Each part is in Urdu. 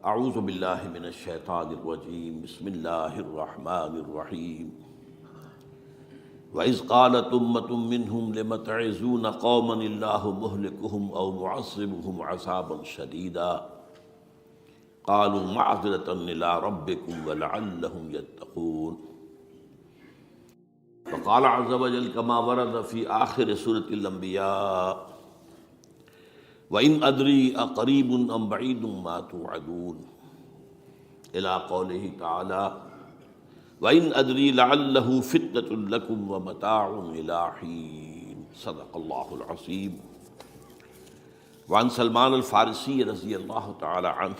اعوذ باللہ من الشیطان الرجیم بسم اللہ الرحمن الرحیم وَإِذْ قَالَتْ أُمَّةٌ مِّنْهُمْ لِمَ تَعِظُونَ قَوْمًا اللَّهُ مُهْلِكُهُمْ أَوْ مُعَذِّبُهُمْ عَذَابًا شَدِيدًا قَالُوا مَعْذِرَةً إِلَىٰ رَبِّكُمْ وَلَعَلَّهُمْ يَتَّقُونَ وقال عز وجل كما ورد في آخر سورة الأنبياء وَإِنْ أَدْرِي أَقَرِيبٌ أَمْ بَعِيدٌ مَا تُوعَدُونَ إلى قوله تعالى وَإِنْ أَدْرِي لَعَلَّهُ فِتْنَةٌ لَكُمْ وَمَتَاعٌ إِلَىٰ حِينٍ صدق اللہ العظیم۔ وعن سلمان الفارسی رضی اللہ تعالی عنہ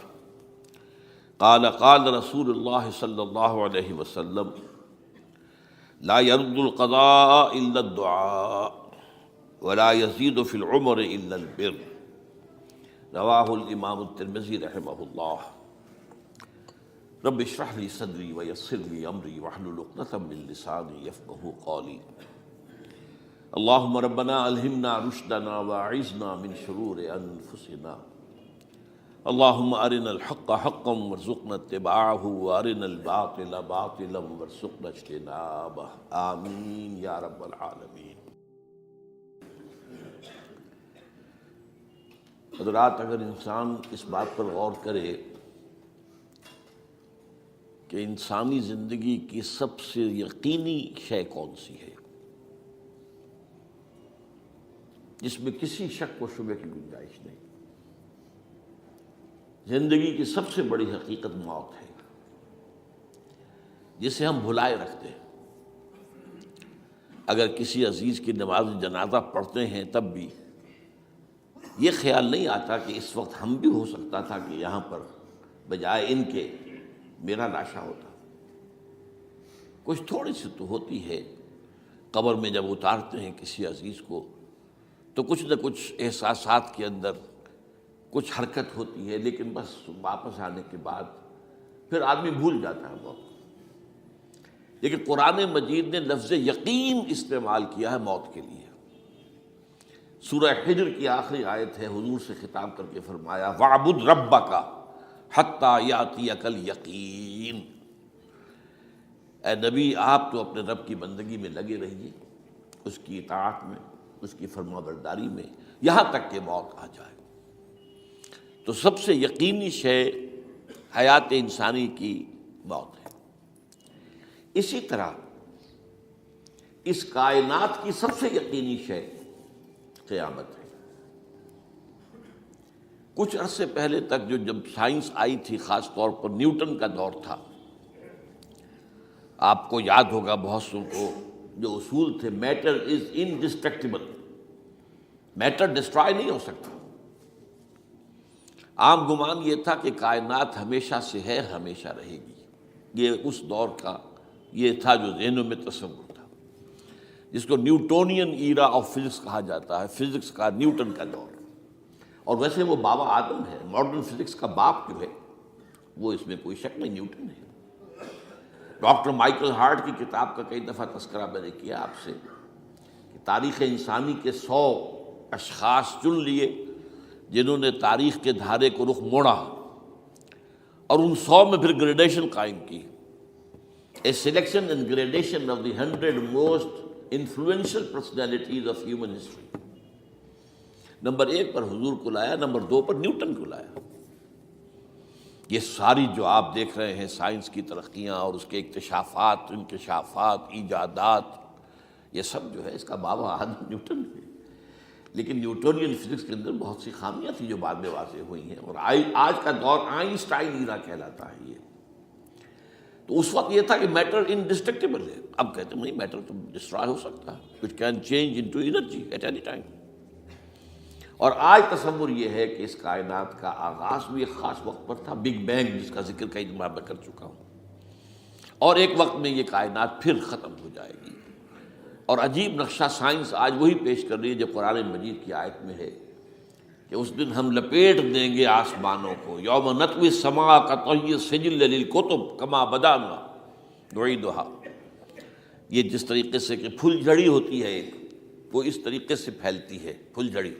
قال قال رسول اللہ صلی اللہ علیہ وسلم لا يرد القضاء إلا الدعاء ولا يزيد في العمر إلا البر رواہ الامام الترمذی رحمہ اللہ۔ رب اشرح لی صدری ویسر لی امری واحلل عقدۃ من لسانی یفقہوا قولی۔ اللہم ربنا الہمنا رشدنا واعذنا من شرور انفسنا۔ اللہم ارنا الحق حقا وارزقنا اتباعہ وارنا الباطل باطلا وارزقنا اجتنابہ، آمین یا رب العالمین۔ حضرات، اگر انسان اس بات پر غور کرے کہ انسانی زندگی کی سب سے یقینی شے کون سی ہے جس میں کسی شک و شبہ کی گنجائش نہیں، زندگی کی سب سے بڑی حقیقت موت ہے جسے ہم بھلائے رکھتے ہیں۔ اگر کسی عزیز کی نماز جنازہ پڑھتے ہیں تب بھی یہ خیال نہیں آتا کہ اس وقت ہم بھی ہو سکتا تھا کہ یہاں پر بجائے ان کے میرا لاشا ہوتا۔ کچھ تھوڑی سی تو ہوتی ہے، قبر میں جب اتارتے ہیں کسی عزیز کو تو کچھ نہ کچھ احساسات کے اندر کچھ حرکت ہوتی ہے، لیکن بس واپس آنے کے بعد پھر آدمی بھول جاتا ہے موت۔ لیکن قرآن مجید نے لفظ یقین استعمال کیا ہے موت کے لیے۔ سورہ حجر کی آخری آیت ہے، حضور سے خطاب کر کے فرمایا وَاعْبُدْ رَبَّكَ حَتَّى يَأْتِيَكَ الْيَقِينُ۔ اے نبی، آپ تو اپنے رب کی بندگی میں لگے رہیے، اس کی اطاعت میں، اس کی فرما برداری میں، یہاں تک کہ موت آ جائے۔ تو سب سے یقینی شے حیات انسانی کی موت ہے۔ اسی طرح اس کائنات کی سب سے یقینی شے قیامت ہے۔ کچھ عرصے پہلے تک جب سائنس آئی تھی، خاص طور پر نیوٹن کا دور تھا، آپ کو یاد ہوگا بہت سو کو جو اصول تھے، میٹر از انڈسٹرکٹیبل، میٹر ڈسٹرائے نہیں ہو سکتا۔ عام گمان یہ تھا کہ کائنات ہمیشہ سے ہے، ہمیشہ رہے گی۔ یہ اس دور کا یہ تھا جو ذہنوں میں تصور تھا، جس کو نیوٹونین ایرا آف فزکس کہا جاتا ہے، فزکس کا نیوٹن کا دور۔ اور ویسے وہ بابا آدم ہے، ماڈرن فزکس کا باپ جو ہے وہ اس میں کوئی شک نہیں، نیوٹن ہے۔ ڈاکٹر مائیکل ہارٹ کی کتاب کا کئی دفعہ تذکرہ میں نے کیا آپ سے کہ تاریخ انسانی کے 100 اشخاص چن لیے جنہوں نے تاریخ کے دھارے کو رخ موڑا، اور ان 100 میں پھر گریڈیشن قائم کی، a selection and gradation of the 100 most influential personalities of human history۔ Number 1 پر حضور کو لایا، نمبر 2 پر نیوٹن کو لایا۔ یہ ساری جو آپ دیکھ رہے ہیں سائنس کی ترقیاں اور اس کے اکتشافات، انکشافات، ایجادات، یہ سب جو ہے اس کا بابا آدم نیوٹن ہے۔ لیکن نیوٹونین فزکس کے اندر بہت سی خامیاں تھیں جو بعد میں واضح ہوئی ہیں، اور آج کا دور آئنسٹائن ایرا کہلاتا ہے یہ۔ تو اس وقت یہ تھا کہ میٹر انڈسٹرکٹیبل ہے، اب کہتے ہیں نہیں، میٹر تو ڈسٹرائے ہو سکتا ہے، it can change into energy at any time. اور آج تصور یہ ہے کہ اس کائنات کا آغاز بھی ایک خاص وقت پر تھا، بگ بینگ، جس کا ذکر کئی دفعہ میں کر چکا ہوں، اور ایک وقت میں یہ کائنات پھر ختم ہو جائے گی۔ اور عجیب نقشہ سائنس آج وہی پیش کر رہی ہے جو قرآن مجید کی آیت میں ہے کہ اس دن ہم لپیٹ دیں گے آسمانوں کو، یوم نطوی السماء کطی السجل للکتب کما بدانا نعیدھا۔ یہ جس طریقے سے کہ پھل جھڑی ہوتی ہے ایک، وہ اس طریقے سے پھیلتی ہے پھل جھڑی۔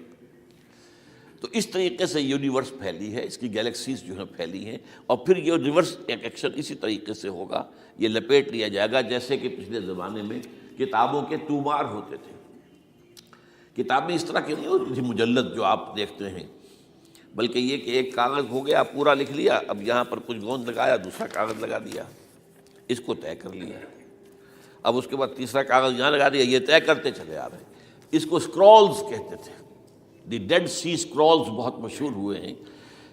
تو اس طریقے سے یونیورس پھیلی ہے، اس کی گیلیکسیز جو ہیں پھیلی ہیں، اور پھر یہ ریورس ایکشن اسی طریقے سے ہوگا، یہ لپیٹ لیا جائے گا جیسے کہ پچھلے زمانے میں کتابوں کے تومار ہوتے تھے۔ کتابیں اس طرح کی نہیں ہوتی تھی مجلد جو آپ دیکھتے ہیں، بلکہ یہ کہ ایک کاغذ ہو گیا پورا لکھ لیا، اب یہاں پر کچھ گوند لگایا، دوسرا کاغذ لگا دیا، اس کو طے کر لیا، اب اس کے بعد تیسرا کاغذ یہاں لگا دیا، یہ طے کرتے چلے آ رہے ہیں۔ اس کو اسکرولز کہتے تھے، دی ڈیڈ سی اسکرولز بہت مشہور ہوئے ہیں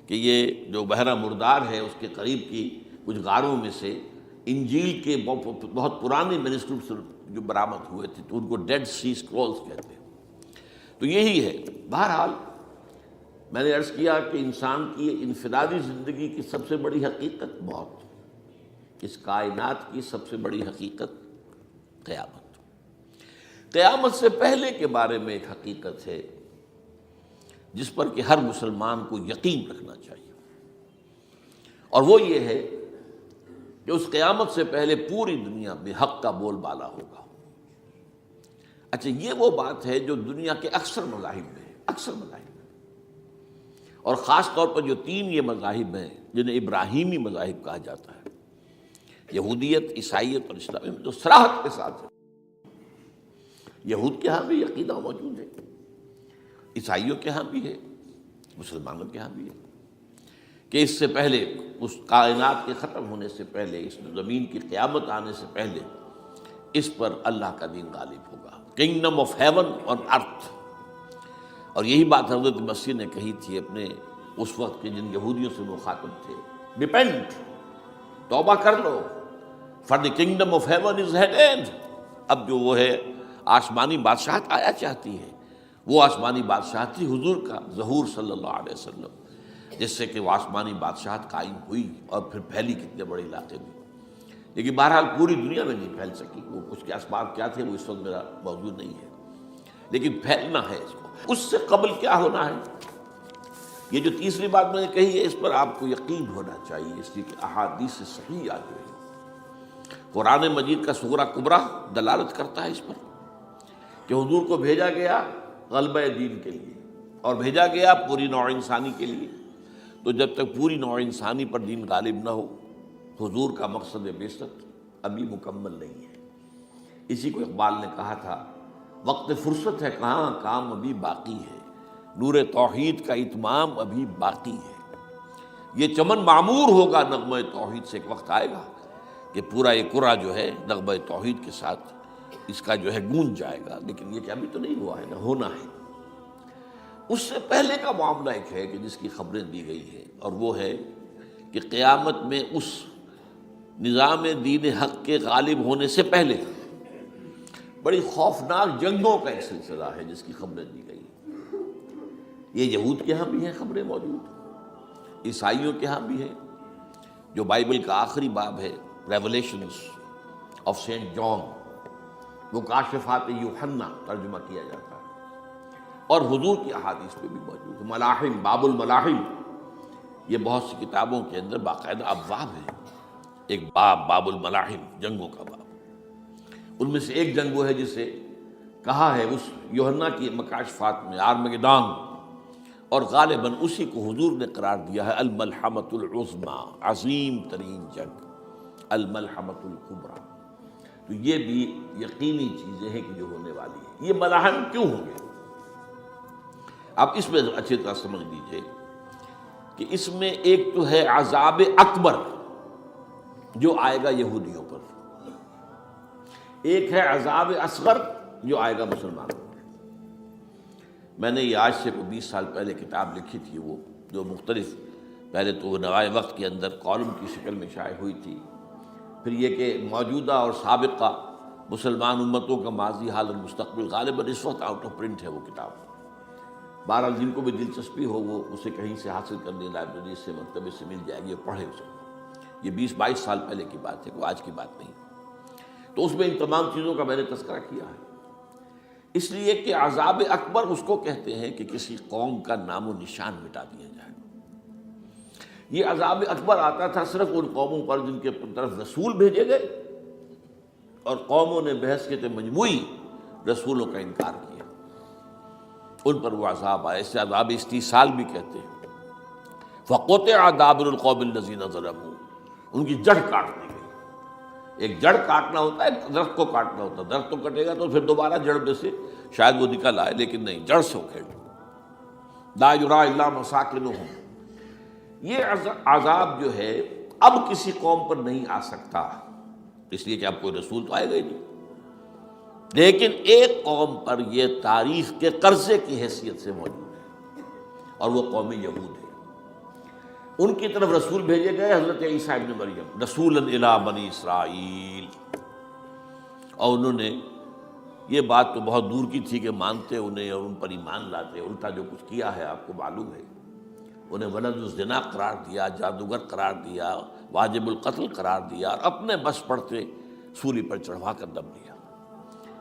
کہ یہ جو بحیرہ مردار ہے اس کے قریب کی کچھ غاروں میں سے انجیل کے بہت پرانے مینuscripts جو برآمد ہوئے تھے تو ان کو ڈیڈ سی اسکرولز کہتے ہیں۔ تو یہی ہے۔ بہرحال میں نے عرض کیا کہ انسان کی انفرادی زندگی کی سب سے بڑی حقیقت موت، اس کائنات کی سب سے بڑی حقیقت قیامت۔ قیامت سے پہلے کے بارے میں ایک حقیقت ہے جس پر کہ ہر مسلمان کو یقین رکھنا چاہیے، اور وہ یہ ہے کہ اس قیامت سے پہلے پوری دنیا میں حق کا بول بالا ہوگا۔ اچھا، یہ وہ بات ہے جو دنیا کے اکثر مذاہب میں ہے، اکثر مذاہب میں، اور خاص طور پر جو تین یہ مذاہب ہیں جنہیں ابراہیمی مذاہب کہا جاتا ہے، یہودیت، عیسائیت اور اسلام، میں تو صراحت کے ساتھ ہے۔ یہود کے ہاں بھی عقیدہ موجود ہے، عیسائیوں کے ہاں بھی ہے، مسلمانوں کے ہاں بھی ہے کہ اس سے پہلے، اس کائنات کے ختم ہونے سے پہلے، اس زمین کی قیامت آنے سے پہلے اس پر اللہ کا دین غالب ہوگا، کنگڈم آف ہیون اور ارتھ۔ اور یہی بات حضرت مسیح نے کہی تھی اپنے اس وقت کے جن یہودیوں سے مخاطب تھے، ریپینٹ، توبہ کر لو، for the kingdom of heaven is at hand. اب جو وہ ہے آسمانی بادشاہت آیا چاہتی ہے، وہ آسمانی بادشاہت تھی حضور کا ظہور صلی اللہ علیہ وسلم، جس سے کہ وہ آسمانی بادشاہت قائم ہوئی اور پھر پھیلی کتنے بڑے علاقے میں، لیکن بہرحال پوری دنیا میں نہیں پھیل سکی۔ وہ اس کے اسباب کیا تھے وہ اس وقت میرا موضوع نہیں ہے، لیکن پھیلنا ہے اس کو۔ اس سے قبل کیا ہونا ہے، یہ جو تیسری بات میں نے کہی ہے اس پر آپ کو یقین ہونا چاہیے، اس لیے کہ احادیث صحیح آ گئی ہے۔ قرآن مجید کا سورہ کبریٰ دلالت کرتا ہے اس پر کہ حضور کو بھیجا گیا غلبہ دین کے لیے، اور بھیجا گیا پوری نوع انسانی کے لیے۔ تو جب تک پوری نوع انسانی پر دین غالب نہ ہو، حضور کا مقصد بعثت ابھی مکمل نہیں ہے۔ اسی کو اقبال نے کہا تھا، وقت فرصت ہے کہاں، کام ابھی باقی ہے، نور توحید کا اتمام ابھی باقی ہے۔ یہ چمن معمور ہوگا نغمہ توحید سے، ایک وقت آئے گا کہ پورا یہ قرہ جو ہے نغمہ توحید کے ساتھ اس کا جو ہے گونج جائے گا، لیکن یہ کہ ابھی تو نہیں ہوا ہے، نہ ہونا ہے۔ اس سے پہلے کا معاملہ ایک ہے کہ جس کی خبریں دی گئی ہیں، اور وہ ہے کہ قیامت میں اس نظام دین حق کے غالب ہونے سے پہلے بڑی خوفناک جنگوں کا ایک سلسلہ ہے جس کی خبریں دی گئی ہیں۔ یہ یہود کے ہاں بھی ہیں خبریں موجود، عیسائیوں کے ہاں بھی ہیں، جو بائبل کا آخری باب ہے ریولیشنز آف سینٹ جان، وہ کاشفات یوحنا ترجمہ کیا جاتا ہے، اور حضور کی احادیث پہ بھی موجود ہے۔ ملاحم، باب الملاحم، یہ بہت سی کتابوں کے اندر باقاعدہ ابواب ہے، ایک باب، باب الملاحم، جنگوں کا باب۔ ان میں سے ایک جنگ وہ ہے جسے کہا ہے اس یوحنا کی مکاشفات میں آرمگدان، اور غالباً اسی کو حضور نے قرار دیا ہے الملحمۃ العظمیٰ، عظیم ترین جنگ، الملحمۃ الکبریٰ۔ تو یہ بھی یقینی چیزیں ہیں کہ جو ہونے والی ہیں۔ یہ ملاحم کیوں ہوں گے؟ اب اس میں اچھی طرح سمجھ لیجئے کہ اس میں ایک تو ہے عذاب اکبر جو آئے گا یہودیوں پر، ایک ہے عذاب اصغر جو آئے گا مسلمانوں پر۔ میں نے یہ آج سے 20 سال پہلے کتاب لکھی تھی، وہ جو مختلف، پہلے تو وہ نوائے وقت کے اندر کالم کی شکل میں شائع ہوئی تھی، پھر یہ کہ موجودہ اور سابقہ مسلمان امتوں کا ماضی، حال اور مستقبل، غالباً اس وقت آؤٹ آف پرنٹ ہے وہ کتاب۔ بہرحال جن کو بھی دلچسپی ہو وہ اسے کہیں سے حاصل کر لیں، لائبریری سے، مکتبے سے مل جائے گی، اور پڑھے اسے۔ یہ 20-22 سال پہلے کی بات ہے، کوئی آج کی بات نہیں۔ تو اس میں ان تمام چیزوں کا میں نے تذکرہ کیا ہے، اس لیے کہ عذاب اکبر اس کو کہتے ہیں کہ کسی قوم کا نام و نشان مٹا دیا جائے۔ یہ عذاب اکبر آتا تھا صرف ان قوموں پر جن کے طرف رسول بھیجے گئے اور قوموں نے بحث کے مجموعی رسولوں کا انکار کیا، ان پر وہ عذاب آئے، اسے عذاب استیصال بھی کہتے ہیں۔ فقطع دابر القوم الذین ظلموا، ان کی جڑ کاٹ دی گئی۔ ایک جڑ کاٹنا ہوتا ہے، درخت کو کاٹنا ہوتا ہے، درخت تو کٹے گا تو پھر دوبارہ جڑ میں سے شاید وہ نکل آئے، لیکن نہیں، جڑ سے اکھیڑ۔ لا یرا الا مساکنہم، یہ عذاب جو ہے اب کسی قوم پر نہیں آ سکتا، اس لیے کہ اب کوئی رسول تو آئے گا ہی نہیں، لیکن ایک قوم پر یہ تاریخ کے قرضے کی حیثیت سے موجود ہے، اور وہ قوم یہود ہے۔ ان کی طرف رسول بھیجے گئے حضرت عیسیٰ ابن مریم، رسولا الی بنی اسرائیل، اور انہوں نے یہ بات تو بہت دور کی تھی کہ مانتے انہیں اور ان پر ایمان لاتے، الٹا جو کچھ کیا ہے آپ کو معلوم ہے۔ انہیں ولد الزنا قرار دیا، جادوگر قرار دیا، واجب القتل قرار دیا، اور اپنے بس پڑتے سولی پر چڑھوا کر دم دیا۔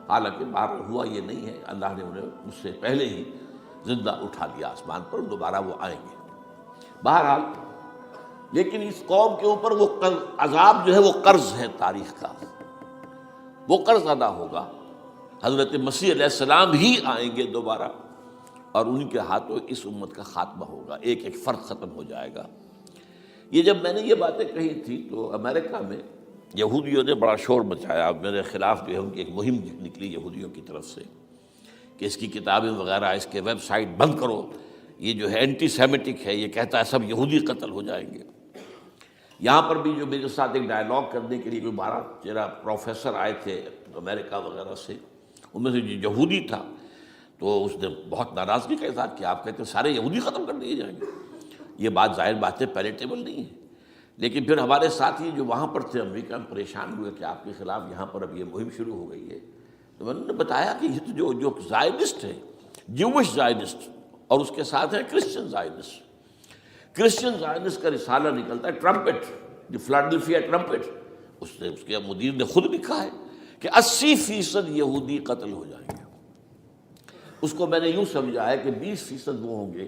حالانکہ بہرحال ہوا یہ نہیں ہے، اللہ نے انہیں اس سے پہلے ہی زندہ اٹھا لیا آسمان پر، دوبارہ وہ آئیں گے بہرحال۔ لیکن اس قوم کے اوپر وہ عذاب جو ہے وہ قرض ہے تاریخ کا، وہ قرض ادا ہوگا۔ حضرت مسیح علیہ السلام ہی آئیں گے دوبارہ، اور ان کے ہاتھوں اس امت کا خاتمہ ہوگا، ایک ایک فرد ختم ہو جائے گا۔ یہ جب میں نے یہ باتیں کہی تھی تو امریکہ میں یہودیوں نے بڑا شور مچایا، میرے خلاف جو ہے ان کی ایک مہم نکلی یہودیوں کی طرف سے کہ اس کی کتابیں وغیرہ، اس کے ویب سائٹ بند کرو، یہ جو ہے اینٹی سیمیٹک ہے، یہ کہتا ہے سب یہودی قتل ہو جائیں گے۔ یہاں پر بھی جو میرے ساتھ ایک ڈائلاگ کرنے کے لیے کوئی 12-13 پروفیسر آئے تھے امریکہ وغیرہ سے، ان میں سے جو یہودی تھا تو اس نے بہت ناراضگی کا اظہار کیا، آپ کہتے ہیں سارے یہودی ختم کر دیے جائیں گے، یہ بات ظاہر بات ہے پیلیٹیبل نہیں ہے۔ لیکن پھر ہمارے ساتھی جو وہاں پر تھے امریکہ میں پریشان ہوئے کہ آپ کے خلاف یہاں پر اب یہ مہم شروع ہو گئی ہے، تو میں نے بتایا کہ یہ تو جو زائنسٹ ہے، جوش زائنسٹ، اور اس کے ساتھ ہے کرسچن زائنسٹ۔ کرسچن زائنسٹ کا رسالہ نکلتا ہے ٹرمپٹ، دی فلاڈلفیا ٹرمپٹ، اس کے مدیر نے خود لکھا ہے کہ 80% یہودی قتل ہو جائیں گے۔ اس کو میں نے یوں سمجھا ہے کہ 20% وہ ہوں گے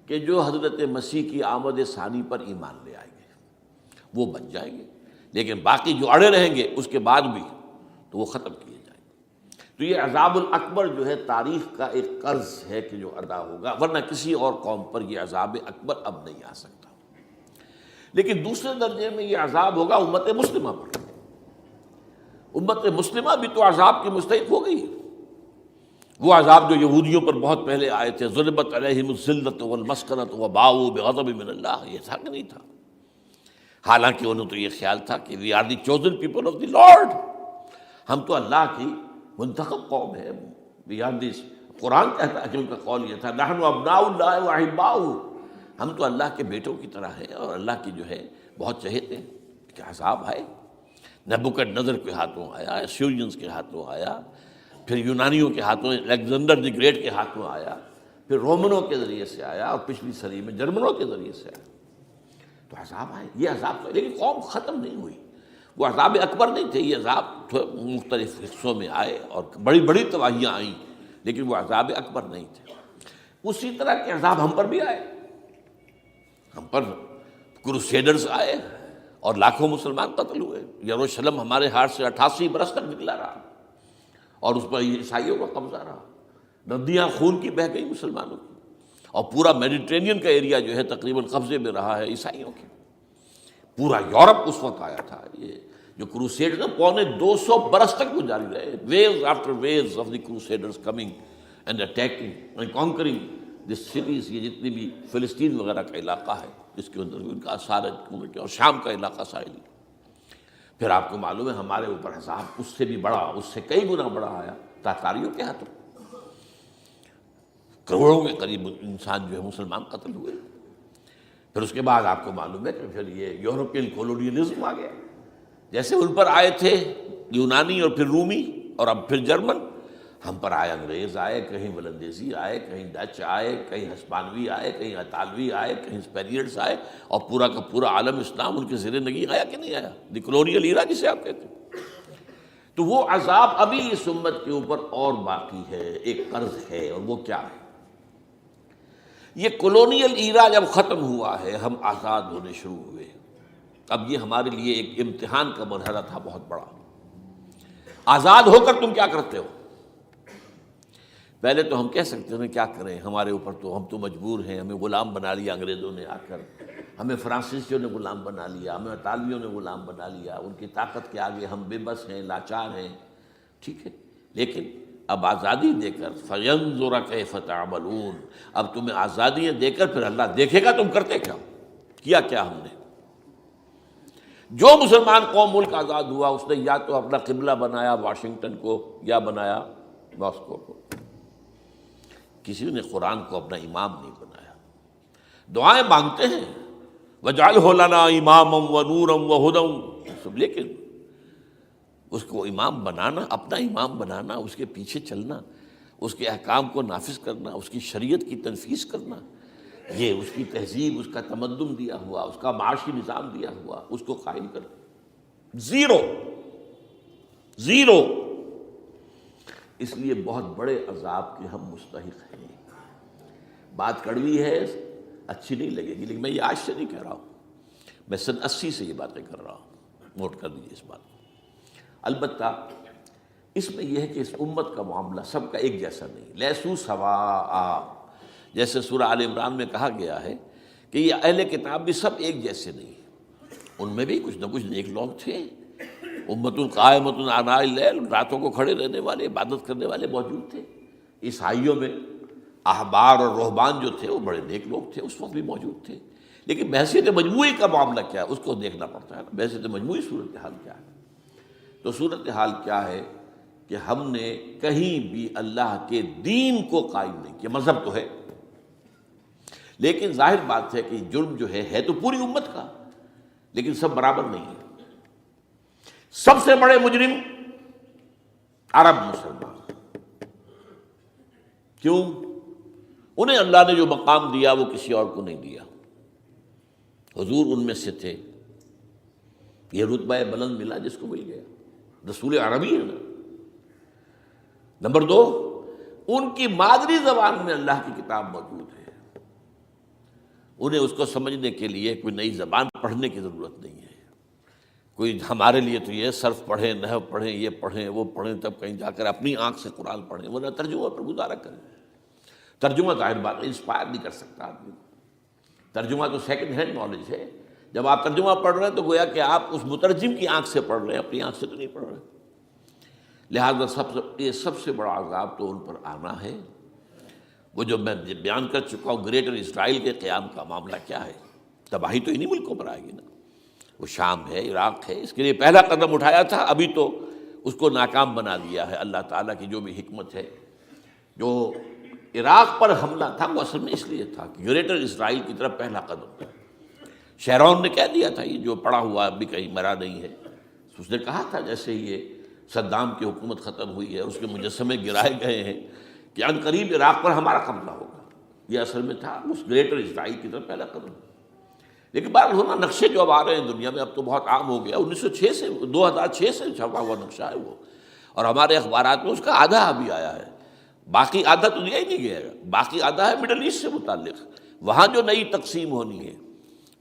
کہ جو حضرت مسیح کی آمد ثانی پر ایمان لے آئیں گے، وہ بچ جائیں گے، لیکن باقی جو اڑے رہیں گے اس کے بعد بھی تو وہ ختم کیے جائیں گے۔ تو یہ عذاب الاکبر جو ہے تاریخ کا ایک قرض ہے کہ جو ادا ہوگا، ورنہ کسی اور قوم پر یہ عذاب اکبر اب نہیں آ سکتا۔ لیکن دوسرے درجے میں یہ عذاب ہوگا امت مسلمہ پر۔ امت مسلمہ بھی تو عذاب کی مستحق ہو گئی۔ وہ عذاب جو یہودیوں پر بہت پہلے آئے تھے، ضربت علیہم الذلۃ والمسکنۃ وباؤوا بغضب من اللہ، یہ تھا کہ نہیں تھا؟ حالانکہ انہوں تو یہ خیال تھا کہ we are the chosen people of the lord, ہم تو اللہ کی منتخب قوم ہے، وی آر دی، قرآن کہتا ہے کہ ان کا قول یہ تھا نحن ابناء اللہ واحباؤہ، ہم تو اللہ کے بیٹوں کی طرح ہیں اور اللہ کی جو ہے بہت چہیتے ہیں۔ کہ عذاب آئے، نبوکڈنضر کے ہاتھوں آیا، اسیرینز کے ہاتھوں آیا، پھر یونانیوں کے ہاتھوں، الیگزینڈر دی گریٹ کے ہاتھوں آیا، پھر رومنوں کے ذریعے سے آیا، اور پچھلی صدی میں جرمنوں کے ذریعے سے آیا۔ تو عذاب آئے، یہ عذاب تو، لیکن قوم ختم نہیں ہوئی۔ وہ عذاب اکبر نہیں تھے، یہ عذاب مختلف حصوں میں آئے اور بڑی بڑی تباہیاں آئیں، لیکن وہ عذاب اکبر نہیں تھے۔ اسی طرح کے عذاب ہم پر بھی آئے، ہم پر کروسیڈرز آئے اور لاکھوں مسلمان قتل ہوئے۔ یروشلم ہمارے ہاتھ سے 88 برس تک نکلا رہا، اور اس پر عیسائیوں کا قبضہ رہا، ندیاں خون کی بہہ گئی مسلمانوں کی، اور پورا میڈیٹرینین کا ایریا جو ہے تقریباً قبضے میں رہا ہے عیسائیوں کے۔ پورا یورپ اس وقت آیا تھا۔ یہ جو کروسیڈ نا 250 برس تک وہ جاری رہے، waves after waves of the crusaders coming and attacking and conquering the cities. یہ جتنی بھی فلسطین وغیرہ کا علاقہ ہے اس کے اندر بھی ان کا اثار ہے، اور شام کا علاقہ ساحلی۔ پھر آپ کو معلوم ہے ہمارے اوپر عذاب اس سے بھی بڑا، اس سے کئی گنا بڑا آیا تاتاریوں کے ہاتھوں، کروڑوں کے قریب انسان جو ہے مسلمان قتل ہوئے۔ پھر اس کے بعد آپ کو معلوم ہے کہ پھر یہ یورپین کولونیلزم آ گیا، جیسے ان پر آئے تھے یونانی اور پھر رومی اور اب پھر جرمن، ہم پر آئے انگریز آئے، کہیں ولندیزی آئے، کہیں ڈچ آئے، کہیں ہسپانوی آئے، کہیں اطالوی آئے، کہیں اسپینیئرز آئے، اور پورا کا پورا عالم اسلام ان کے زیر نگی آیا کہ نہیں آیا؟ دی کلونیل ایرا جسے آپ کہتے ہیں۔ تو وہ عذاب ابھی اس امت کے اوپر اور باقی ہے، ایک قرض ہے، اور وہ کیا ہے؟ یہ کلونیل ایرا جب ختم ہوا ہے، ہم آزاد ہونے شروع ہوئے، اب یہ ہمارے لیے ایک امتحان کا مرحلہ تھا بہت بڑا۔ آزاد ہو کر تم کیا کرتے ہو؟ پہلے تو ہم کہہ سکتے ہیں کیا کریں، ہمارے اوپر تو ہم تو مجبور ہیں، ہمیں غلام بنا لیا انگریزوں نے آ کر، ہمیں فرانسیسیوں نے غلام بنا لیا، ہمیں اطالویوں نے غلام بنا لیا، ان کی طاقت کے آگے ہم بے بس ہیں، لاچار ہیں. ٹھیک ہے، لیکن اب آزادی دے کر فَيَنظُرَ كَيْفَ تَعْمَلُونَ، اب تمہیں آزادیاں دے کر پھر اللہ دیکھے گا تم کرتے کیا کیا ہم نے. جو مسلمان قوم ملک آزاد ہوا اس نے یا تو اپنا قبلہ بنایا واشنگٹن کو یا بنایا ماسکو کو، کسی نے قرآن کو اپنا امام نہیں بنایا. دعائیں مانگتے ہیں وَاجْعَلْهُ لَنَا إِمَامًا وَنُورًا وَهُدًى، لیکن اس کو امام بنانا، اپنا امام بنانا، اس کے پیچھے چلنا، اس کے احکام کو نافذ کرنا، اس کی شریعت کی تنفیذ کرنا، یہ اس کی تہذیب، اس کا تمدن دیا ہوا، اس کا معاشی نظام دیا ہوا، اس کو قائم کرنا، زیرو زیرو. اس لیے بہت بڑے عذاب کے ہم مستحق ہیں. بات کڑوی ہے، اچھی نہیں لگے گی، لیکن میں یہ آج سے نہیں کہہ رہا ہوں، میں سن 80 سے یہ باتیں کر رہا ہوں. نوٹ کر دیجیے اس بات کو. البتہ اس میں یہ ہے کہ اس امت کا معاملہ سب کا ایک جیسا نہیں، لیسو سواء، جیسے سورہ آل عمران میں کہا گیا ہے کہ یہ اہل کتاب بھی سب ایک جیسے نہیں ہیں، ان میں بھی کچھ نہ کچھ نیک لوگ تھے. امت قائمۃ آناء اللیل، راتوں کو کھڑے رہنے والے، عبادت کرنے والے موجود تھے. عیسائیوں میں احبار اور رہبان جو تھے وہ بڑے نیک لوگ تھے، اس وقت بھی موجود تھے. لیکن بحثیت مجموعی کا معاملہ کیا ہے اس کو دیکھنا پڑتا ہے نا، بحثیت مجموعی صورتحال کیا ہے. تو صورتحال کیا ہے کہ ہم نے کہیں بھی اللہ کے دین کو قائم نہیں کیا. مذہب تو ہے، لیکن ظاہر بات ہے کہ جرم جو ہے تو پوری امت کا، لیکن سب برابر نہیں ہے. سب سے بڑے مجرم عرب مسلمان. کیوں؟ انہیں اللہ نے جو مقام دیا وہ کسی اور کو نہیں دیا. حضور ان میں سے تھے، یہ رتبہ بلند ملا جس کو مل گیا، رسول عربی ہے نا. نمبر 2، ان کی مادری زبان میں اللہ کی کتاب موجود ہے، انہیں اس کو سمجھنے کے لیے کوئی نئی زبان پڑھنے کی ضرورت نہیں ہے. کوئی ہمارے لیے تو یہ صرف پڑھیں، نحو پڑھیں، یہ پڑھیں، وہ پڑھیں، تب کہیں جا کر اپنی آنکھ سے قرآن پڑھیں، ورنہ ترجمہ پر گزارا کریں. ترجمہ ظاہر بات ہے انسپائر نہیں کر سکتا آدمی. ترجمہ تو سیکنڈ ہینڈ نالج ہے. جب آپ ترجمہ پڑھ رہے ہیں تو گویا کہ آپ اس مترجم کی آنکھ سے پڑھ رہے ہیں، اپنی آنکھ سے تو نہیں پڑھ رہے. لہذا یہ سب سے بڑا عذاب تو ان پر آنا ہے. وہ جو میں بیان کر چکا ہوں گریٹر اسرائیل کے قیام کا معاملہ کیا ہے، تباہی تو انہی ملکوں پر آئے گی نا. وہ شام ہے، عراق ہے، اس کے لیے پہلا قدم اٹھایا تھا، ابھی تو اس کو ناکام بنا دیا ہے. اللہ تعالیٰ کی جو بھی حکمت ہے. جو عراق پر حملہ تھا وہ اصل میں اس لیے تھا کہ گریٹر اسرائیل کی طرف پہلا قدم تھا. شیرون نے کہہ دیا تھا یہ جو پڑا ہوا ابھی کہیں مرا نہیں ہے. اس نے کہا تھا جیسے یہ صدام کی حکومت ختم ہوئی ہے، اس کے مجسمے گرائے گئے ہیں، کہ ان قریب عراق پر ہمارا قبضہ ہوگا. یہ اصل میں تھا اس گریٹر اسرائیل کی طرف پہلا قدم. لیکن بہرحال ہونا نقشے جو اب آ رہے ہیں دنیا میں اب تو بہت عام ہو گیا. 1906 سے 2006 سے چھپا ہوا نقشہ ہے وہ، اور ہمارے اخبارات میں اس کا آدھا ابھی آیا ہے. باقی آدھا تو دیا ہی نہیں گیا ہے. باقی آدھا ہے مڈل ایسٹ سے متعلق. وہاں جو نئی تقسیم ہونی ہے،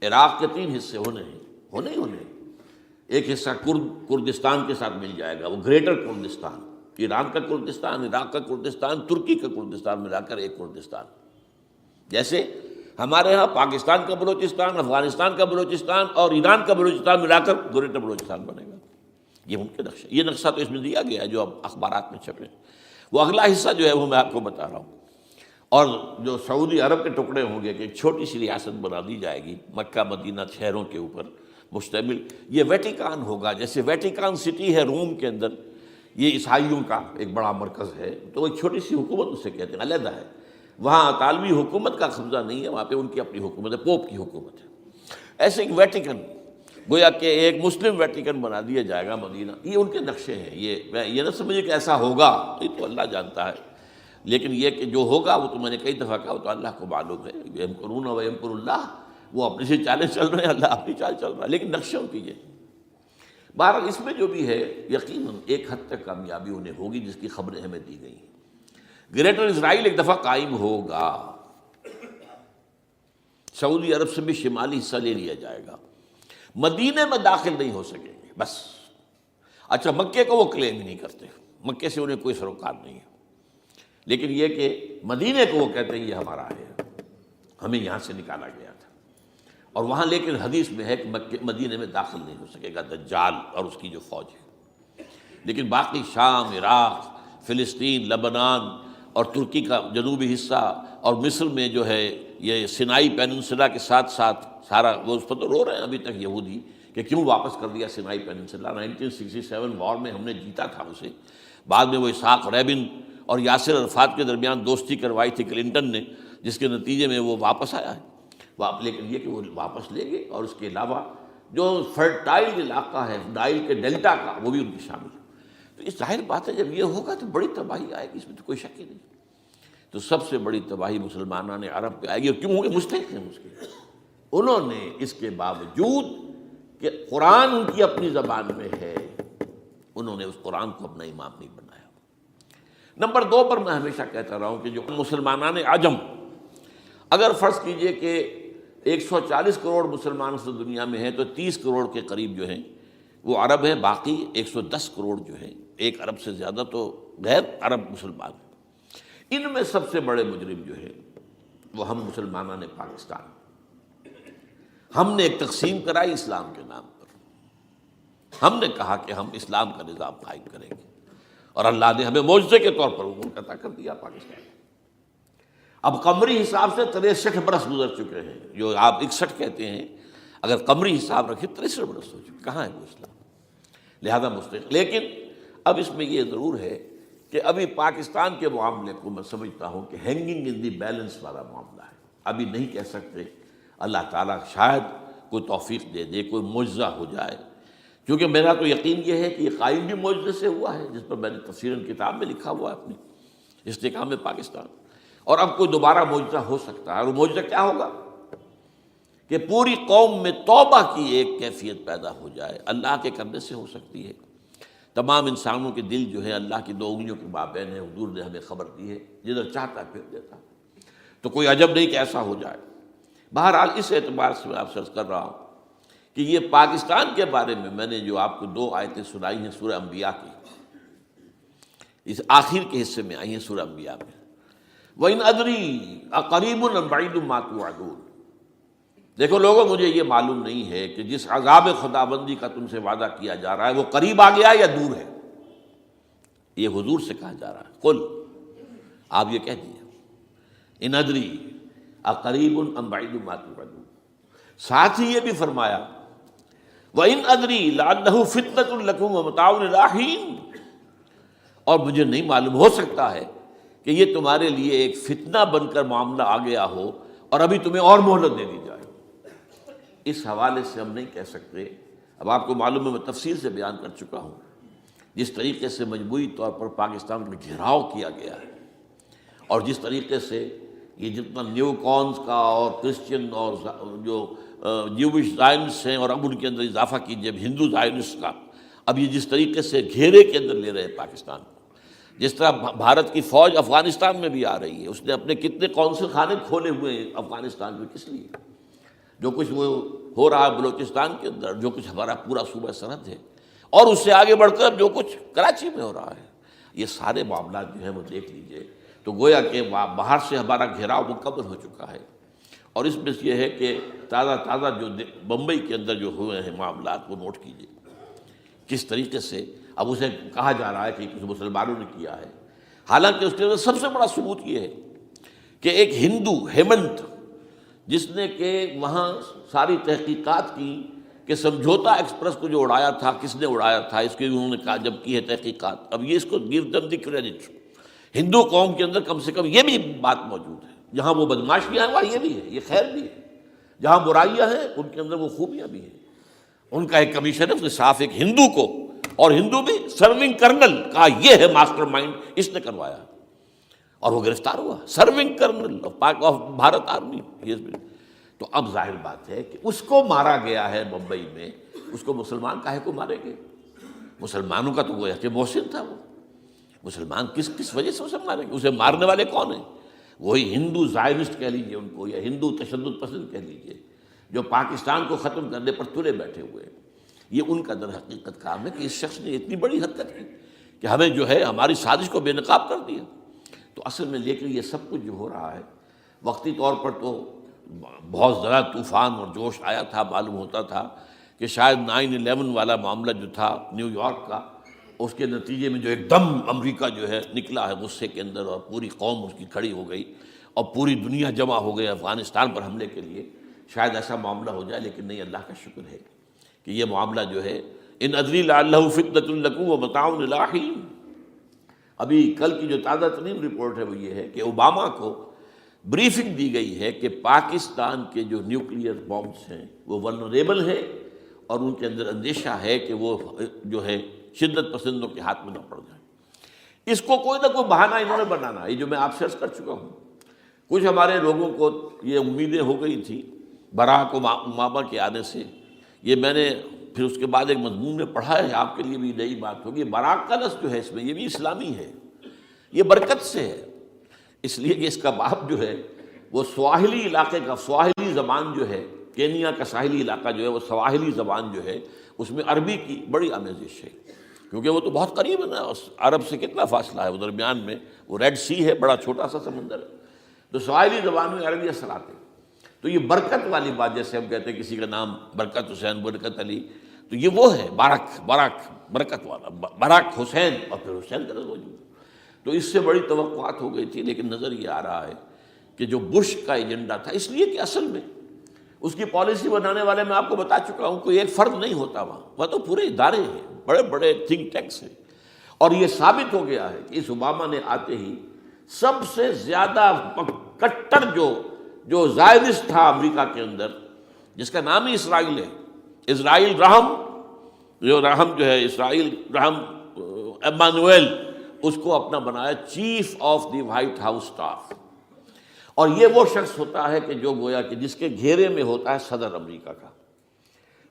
عراق کے 3 حصے ہونے ہیں. ایک حصہ کردستان کے ساتھ مل جائے گا، وہ گریٹر کردستان، ایران کا کردستان، عراق کا کردستان، ترکی کا کردستان ملا کر ایک کردستان. جیسے ہمارے ہاں پاکستان کا بلوچستان، افغانستان کا بلوچستان اور ایران کا بلوچستان ملا کر گریٹر بلوچستان بنے گا. یہ ان کے نقشہ، یہ نقشہ تو اس میں دیا گیا ہے جو اب اخبارات میں چھپے. وہ اگلا حصہ جو ہے وہ میں آپ کو بتا رہا ہوں. اور جو سعودی عرب کے ٹکڑے ہوں گے کہ ایک چھوٹی سی ریاست بنا دی جائے گی مکہ مدینہ شہروں کے اوپر مشتمل. یہ ویٹیکان ہوگا، جیسے ویٹیکان سٹی ہے روم کے اندر، یہ عیسائیوں کا ایک بڑا مرکز ہے. تو ایک چھوٹی سی حکومت اسے کہتے ہیں، علیحدہ ہے. وہاں اطالوی حکومت کا قبضہ نہیں ہے، وہاں پہ ان کی اپنی حکومت ہے، پوپ کی حکومت ہے. ایسے ایک ویٹیکن، گویا کہ ایک مسلم ویٹیکن بنا دیا جائے گا مدینہ. یہ ان کے نقشے ہیں. یہ نہ سمجھے کہ ایسا ہوگا، یہ تو اللہ جانتا ہے. لیکن یہ کہ جو ہوگا وہ تو میں نے کئی دفعہ کہا، وہ تو اللہ کو معلوم ہے. یمکرون و یمکر اللہ، وہ اپنی سے چالیں چل رہے ہیں، اللہ اپنی چال چل رہا ہے. لیکن نقشوں کی یہ بہرحال اس میں جو بھی ہے یقیناً ایک حد تک کامیابی انہیں ہوگی جس کی خبریں ہمیں دی گئی ہیں. گریٹر اسرائیل ایک دفعہ قائم ہوگا، سعودی عرب سے بھی شمالی حصہ لے لیا جائے گا. مدینے میں داخل نہیں ہو سکیں گے بس. اچھا، مکے کو وہ کلیم ہی نہیں کرتے، مکے سے انہیں کوئی سروکار نہیں ہے. لیکن یہ کہ مدینے کو وہ کہتے ہیں یہ ہمارا ہے، ہمیں یہاں سے نکالا گیا تھا، اور وہاں لیکن حدیث میں ہے کہ مدینے میں داخل نہیں ہو سکے گا دجال اور اس کی جو فوج ہے، لیکن باقی شام، عراق، فلسطین، لبنان اور ترکی کا جنوبی حصہ اور مصر میں جو ہے یہ سینائی پیننسلا کے ساتھ ساتھ سارا، وہ اس پر تو رو رہے ہیں ابھی تک یہودی کہ کیوں واپس کر دیا سینائی پیننسلا، 1967 وار میں ہم نے جیتا تھا اسے، بعد میں وہ اسحاق ریبن اور یاسر عرفات کے درمیان دوستی کروائی تھی کلنٹن نے، جس کے نتیجے میں وہ واپس آیا ہے، لیکن یہ کہ وہ واپس لے گئے، اور اس کے علاوہ جو فرٹائل علاقہ ہے نائل کے ڈیلٹا کا وہ بھی ان کی شامل ہے۔ تو اس ظاہر بات ہے جب یہ ہوگا تو بڑی تباہی آئے گی، اس میں تو کوئی شک ہی نہیں۔ تو سب سے بڑی تباہی مسلمانان عرب پہ آئے گی، اور کیوں؟ ہوگی مستحق ہیں اس کے، انہوں نے اس کے باوجود کہ قرآن ان کی اپنی زبان میں ہے، انہوں نے اس قرآن کو اپنا امام نہیں بنایا۔ نمبر 2 پر میں ہمیشہ کہتا رہا ہوں کہ جو مسلمانان عجم، اگر فرض کیجئے کہ 140 کروڑ مسلمان اس دنیا میں ہیں تو 30 کروڑ کے قریب جو ہیں وہ عرب ہیں، باقی 110 کروڑ جو ہیں، 1 ارب سے زیادہ تو غیر عرب مسلمان ہیں۔ ان میں سب سے بڑے مجرم جو ہیں وہ ہم مسلمانان پاکستان، ہم نے ایک تقسیم کرائی اسلام کے نام پر، ہم نے کہا کہ ہم اسلام کا نظام قائم کریں گے، اور اللہ نے ہمیں معجزے کے طور پر ملک عطا کر دیا پاکستان۔ اب قمری حساب سے 63 برس گزر چکے ہیں، جو آپ 61 کہتے ہیں، اگر قمری حساب رکھیں 63 برس ہو چکے، کہاں ہے وہ اسلام؟ لہذا مستحق۔ لیکن اب اس میں یہ ضرور ہے کہ ابھی پاکستان کے معاملے کو میں سمجھتا ہوں کہ ہینگنگ ان دی بیلنس والا معاملہ ہے، ابھی نہیں کہہ سکتے، اللہ تعالیٰ شاید کوئی توفیق دے دے، کوئی معجزہ ہو جائے، کیونکہ میرا تو یقین یہ ہے کہ یہ قائم بھی معجزے سے ہوا ہے، جس پر میں نے تفسیراً کتاب میں لکھا ہوا ہے اپنی استحکام پاکستان، اور اب کوئی دوبارہ معجزہ ہو سکتا ہے، اور معجزہ کیا ہوگا کہ پوری قوم میں توبہ کی ایک کیفیت پیدا ہو جائے، اللہ کے کرنے سے ہو سکتی ہے۔ تمام انسانوں کے دل جو ہے اللہ کی 2 انگلیوں کے مابین ہے، حضور نے ہمیں خبر دی ہے، جدھر چاہتا ہے پھر دیتا، تو کوئی عجب نہیں کہ ایسا ہو جائے۔ بہرحال اس اعتبار سے میں آپ سے عرض کر رہا ہوں کہ یہ پاکستان کے بارے میں نے جو آپ کو 2 آیتیں سنائی ہیں سورہ انبیاء کی، اس آخر کے حصے میں آئی ہیں سورہ انبیاء میں، وَإِنْ أَدْرِي أَقَرِيبٌ أَمْ بَعِيدٌ مَا تُوعَدُونَ۔ دیکھو لوگوں، مجھے یہ معلوم نہیں ہے کہ جس عذاب خداوندی کا تم سے وعدہ کیا جا رہا ہے وہ قریب آ گیا یا دور ہے، یہ حضور سے کہا جا رہا ہے، قل، آپ یہ کہہ دیجیے، ان ادری اقریب ام بعید ما توعدون۔ ساتھ ہی یہ بھی فرمایا وَإِنْ أَدْرِي لَعَلَّهُ فِتْنَةٌ لَكُمْ وَمَتَاعٌ إِلَىٰ حِينٍ، اور مجھے نہیں معلوم، ہو سکتا ہے کہ یہ تمہارے لیے ایک فتنہ بن کر معاملہ آ گیا ہو اور ابھی تمہیں اور مہلت دے دی جائے۔ اس حوالے سے ہم نہیں کہہ سکتے، اب آپ کو معلوم ہے میں تفصیل سے بیان کر چکا ہوں جس طریقے سے مجموعی طور پر پاکستان کا گھیراؤ کیا گیا ہے، اور جس طریقے سے یہ جتنا نیو کونز کا اور کرسچن اور جو جیوش زائنسٹ ہیں، اور اب ان کے اندر اضافہ کیجیے ہندو زائنسٹ کا، اب یہ جس طریقے سے گھیرے کے اندر لے رہے ہیں پاکستان کو، جس طرح بھارت کی فوج افغانستان میں بھی آ رہی ہے، اس نے اپنے کتنے قونصل خانے کھولے ہوئے ہیں افغانستان میں، کس لیے؟ جو کچھ وہ ہو رہا ہے بلوچستان کے اندر، جو کچھ ہمارا پورا صوبہ سرحد ہے، اور اس سے آگے بڑھ کر جو کچھ کراچی میں ہو رہا ہے، یہ سارے معاملات جو ہیں وہ دیکھ لیجئے تو گویا کہ باہر سے ہمارا گھیراؤ مکمل ہو چکا ہے، اور اس میں یہ ہے کہ تازہ جو بمبئی کے اندر جو ہوئے ہیں معاملات وہ نوٹ کیجئے کس طریقے سے اب اسے کہا جا رہا ہے کہ کچھ مسلمانوں نے کیا ہے، حالانکہ اس کے اندر سب سے بڑا ثبوت یہ ہے کہ ایک ہندو ہیمنت، جس نے کہ وہاں ساری تحقیقات کی کہ سمجھوتا ایکسپریس کو جو اڑایا تھا کس نے اڑایا تھا، اس کی انہوں نے کہا جب کی ہے تحقیقات، اب یہ اس کو گیو دم دی کریڈٹ، ہندو قوم کے اندر کم سے کم یہ بھی بات موجود ہے، جہاں وہ بدماشیاں ہیں وہاں یہ بھی ہے، یہ خیر بھی ہے، جہاں برائیاں ہیں ان کے اندر وہ خوبیاں بھی ہیں۔ ان کا ایک کمیشن ہے، اس نے صاف ایک ہندو کو، اور ہندو بھی سرونگ کرنل کہا یہ ہے ماسٹر مائنڈ، اس نے کروایا، اور وہ گرفتار ہوا، serving kernel of Bharat army. تو اب ظاہر بات ہے کہ اس کو مارا گیا ہے بمبئی میں، اس کو مسلمان کاہے کو مارے گے؟ مسلمانوں کا تو وہ کہ محسن تھا، وہ مسلمان کس وجہ سے اسے مارے گے؟ اسے مارنے والے کون ہیں؟ وہی ہندو زائنسٹ کہہ لیجئے ان کو، یا ہندو تشدد پسند کہہ لیجئے، جو پاکستان کو ختم کرنے پر تلے بیٹھے ہوئے ہیں۔ یہ ان کا در حقیقت کام ہے کہ اس شخص نے اتنی بڑی حرکت کی کہ ہمیں جو ہے ہماری سازش کو بے نقاب کر دیا۔ تو تو اصل میں لیکن یہ سب کچھ جو ہو رہا ہے وقتی طور پر تو بہت زیادہ طوفان اور جوش آیا تھا، معلوم ہوتا تھا کہ شاید 9/11 والا معاملہ جو تھا نیو یارک کا، اس کے نتیجے میں جو ایک دم امریکہ جو ہے نکلا ہے غصے کے اندر، اور پوری قوم اس کی کھڑی ہو گئی اور پوری دنیا جمع ہو گئی افغانستان پر حملے کے لیے، شاید ایسا معاملہ ہو جائے، لیکن نہیں، اللہ کا شکر ہے کہ یہ معاملہ جو ہے ان ادری لعلہ فتنۃ لکم ومتاع الی حین۔ ابھی کل کی جو تازہ ترین رپورٹ ہے وہ یہ ہے کہ اوباما کو بریفنگ دی گئی ہے کہ پاکستان کے جو نیوکلیئر بامز ہیں وہ ولنریبل ہیں، اور ان کے اندر اندیشہ ہے کہ وہ جو ہے شدت پسندوں کے ہاتھ میں نہ پڑ جائیں۔ اس کو کوئی نہ کوئی بہانہ انہوں نے بنانا ہے، یہ جو میں آپ سے عرض کر چکا ہوں۔ کچھ ہمارے لوگوں کو یہ امیدیں ہو گئی تھی براک اوباما کے آنے سے، یہ میں نے پھر اس کے بعد ایک مضمون میں پڑھا ہے، آپ کے لیے بھی نئی بات ہوگی۔ براک کا لفظ جو ہے اس میں یہ بھی اسلامی ہے، یہ برکت سے ہے، اس لیے کہ اس کا باپ جو ہے وہ سواحلی علاقے کا، سواحلی زبان جو ہے، کینیا کا ساحلی علاقہ جو ہے وہ سواحلی زبان جو ہے اس میں عربی کی بڑی آمیزش ہے، کیونکہ وہ تو بہت قریب ہے نا، عرب سے کتنا فاصلہ ہے، وہ درمیان میں وہ ریڈ سی ہے، بڑا چھوٹا سا سمندر ہے، تو سواحلی زبان میں عربی اثرات ہیں۔ تو یہ برکت والی بات، جیسے ہم کہتے ہیں کسی کا نام برکت حسین، برکت علی، تو یہ وہ ہے باراک برکت والا، باراک حسین، اور پھر حسین کا نظر تو اس سے بڑی توقعات ہو گئی تھی، لیکن نظر یہ آ رہا ہے کہ جو بش کا ایجنڈا تھا، اس لیے کہ اصل میں اس کی پالیسی بنانے والے میں آپ کو بتا چکا ہوں کوئی ایک فرد نہیں ہوتا وہاں تو پورے ادارے ہیں، بڑے بڑے تھنک ٹینکس ہیں، اور یہ ثابت ہو گیا ہے کہ اس اوباما نے آتے ہی سب سے زیادہ کٹر جو زائدست تھا امریکہ کے اندر، جس کا نام ہی اسرائیل ہے، اسرائیل رحم جو ہے، اسرائیل رحم ایمانویل، اس کو اپنا بنایا chief of the white house staff, اور یہ وہ شخص ہوتا ہے کہ جو گویا کہ جس کے گھیرے میں ہوتا ہے صدر امریکہ کا۔